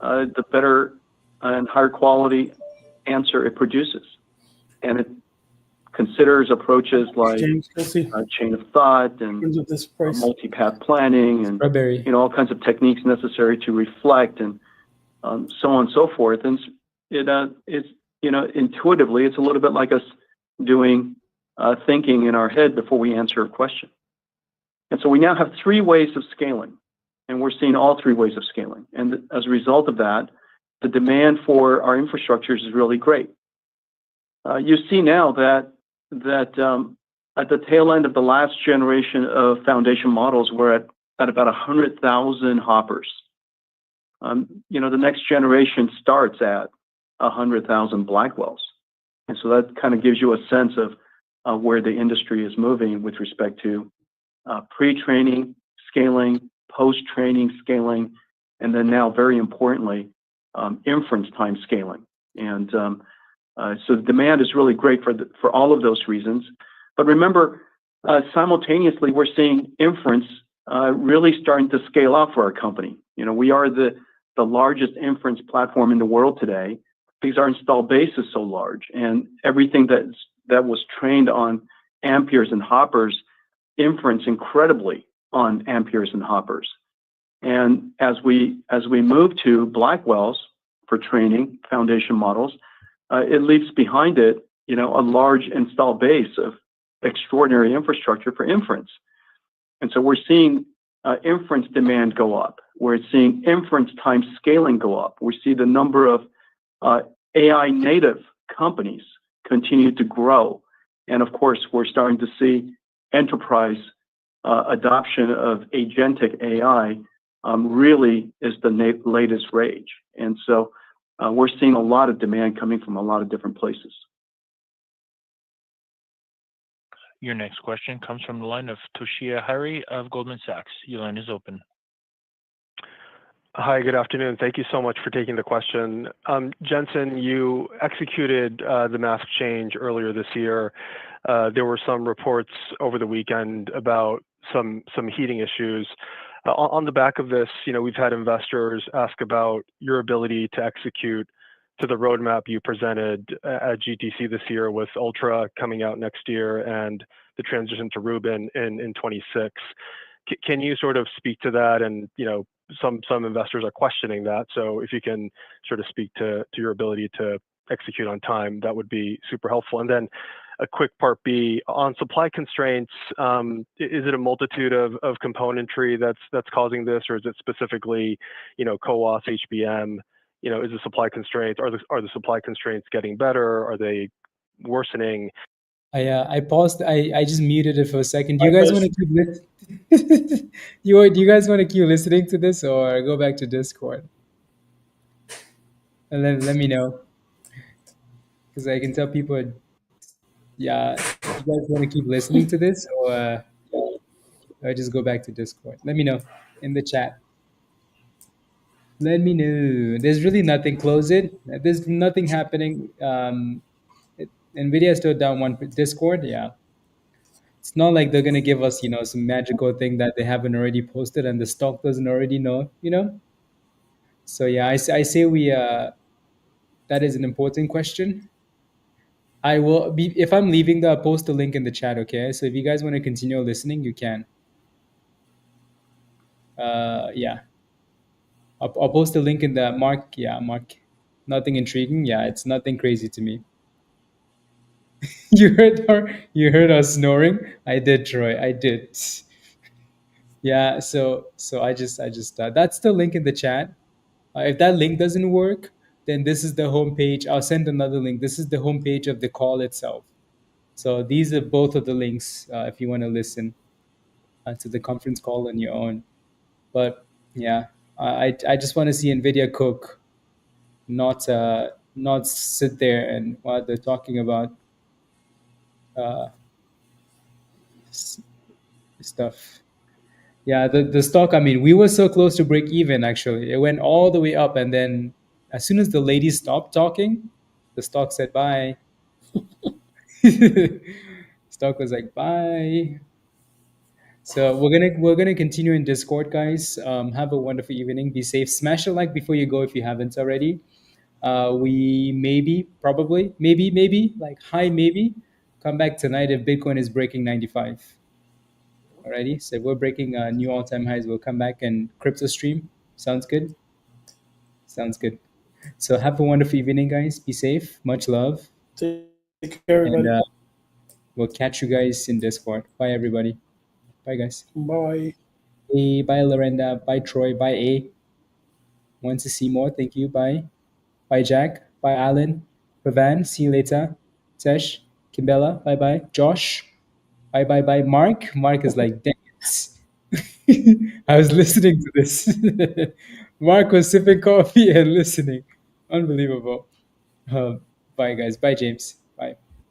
the better and higher quality answer it produces. And it considers approaches like James, let's see. chain of thought and Ends with this price. multi-path planning and Strawberry. all kinds of techniques necessary to reflect and so on and so forth. And it's intuitively, it's a little bit like us doing thinking in our head before we answer a question. And so we now have 3 ways of scaling, and we're seeing all 3 ways of scaling. And as a result of that, the demand for our infrastructures is really great. You see now that at the tail end of the last generation of foundation models, we're at about 100,000 hoppers. The next generation starts at 100,000 Blackwells. And so that kind of gives you a sense of where the industry is moving with respect to pre-training, scaling, post-training scaling, and then now, very importantly, inference time scaling. And so the demand is really great for all of those reasons. But remember, simultaneously, we're seeing inference really starting to scale out for our company. We are the largest inference platform in the world today because our install base is so large, and everything that was trained on Amperes and Hoppers inference incredibly on Amperes and Hoppers. And as we move to Blackwells for training foundation models, it leaves behind it, a large install base of extraordinary infrastructure for inference. And so we're seeing inference demand go up. We're seeing inference time scaling go up. We see the number of AI native companies continue to grow. And of course, we're starting to see enterprise adoption of agentic AI really is the latest rage. And so we're seeing a lot of demand coming from a lot of different places. Your next question comes from the line of Toshiya Hari of Goldman Sachs. Your line is open. Hi, good afternoon. Thank you so much for taking the question. Jensen, you executed the mask change earlier this year. There were some reports over the weekend about some heating issues. On the back of this, we've had investors ask about your ability to execute to the roadmap you presented at GTC this year, with Ultra coming out next year and the transition to Rubin in 26. Can you sort of speak to that? And some investors are questioning that. So if you can sort of speak to your ability to execute on time, that would be super helpful. And then a quick part B on supply constraints. Is it a multitude of componentry that's causing this, or is it specifically, CoWoS, HBM? Is the supply constraints, are the supply constraints getting better? Are they worsening? I paused. I just muted it for a second. Do you guys want to keep listening? Do you guys want to keep listening to this, or go back to Discord? And then let me know, because I can tell people. Yeah, you guys want to keep listening to this, or I just go back to Discord? Let me know in the chat. Let me know. There's really nothing. Close it. There's nothing happening. Nvidia is still down 1. Discord, yeah. It's not like they're gonna give us, some magical thing that they haven't already posted and the stock doesn't already know, So yeah, I say we. That is an important question. I will be, if I'm leaving, I'll post the link in the chat. Okay, so if you guys want to continue listening, you can. Yeah. I'll post the link in the Mark. Yeah, Mark. Nothing intriguing. Yeah, it's nothing crazy to me. You heard us snoring. I did, Troy. I did. Yeah. So I just that's the link in the chat. If that link doesn't work, then this is the homepage. I'll send another link. This is the homepage of the call itself. So these are both of the links if you want to listen to the conference call on your own. But yeah, I just want to see Nvidia cook, not sit there and while they're talking about stuff. Yeah, the stock. I mean, we were so close to break even. Actually, it went all the way up, and then as soon as the lady stopped talking, the stock said bye. Stock was like bye. So we're gonna continue in Discord, guys. Have a wonderful evening. Be safe. Smash a like before you go if you haven't already. We maybe like high maybe come back tonight if Bitcoin is breaking 95. Alrighty, so if we're breaking new all-time highs, we'll come back and crypto stream. Sounds good. Sounds good. So have a wonderful evening, guys. Be safe. Much love, Take care, and everybody. we'll catch you guys in Discord. Bye, everybody. Bye, guys. Bye. Hey, bye, Lorenda. Bye, Troy. Bye, A. Want to see more? Thank you. Bye. Bye, Jack. Bye, Alan. Pavan. See you later. Tesh. Kimbella. Bye, bye. Josh. Bye, bye, bye. Mark. Mark is like, dang it. I was listening to this. Mark was sipping coffee and listening. Unbelievable. Bye, guys. Bye, James. Bye.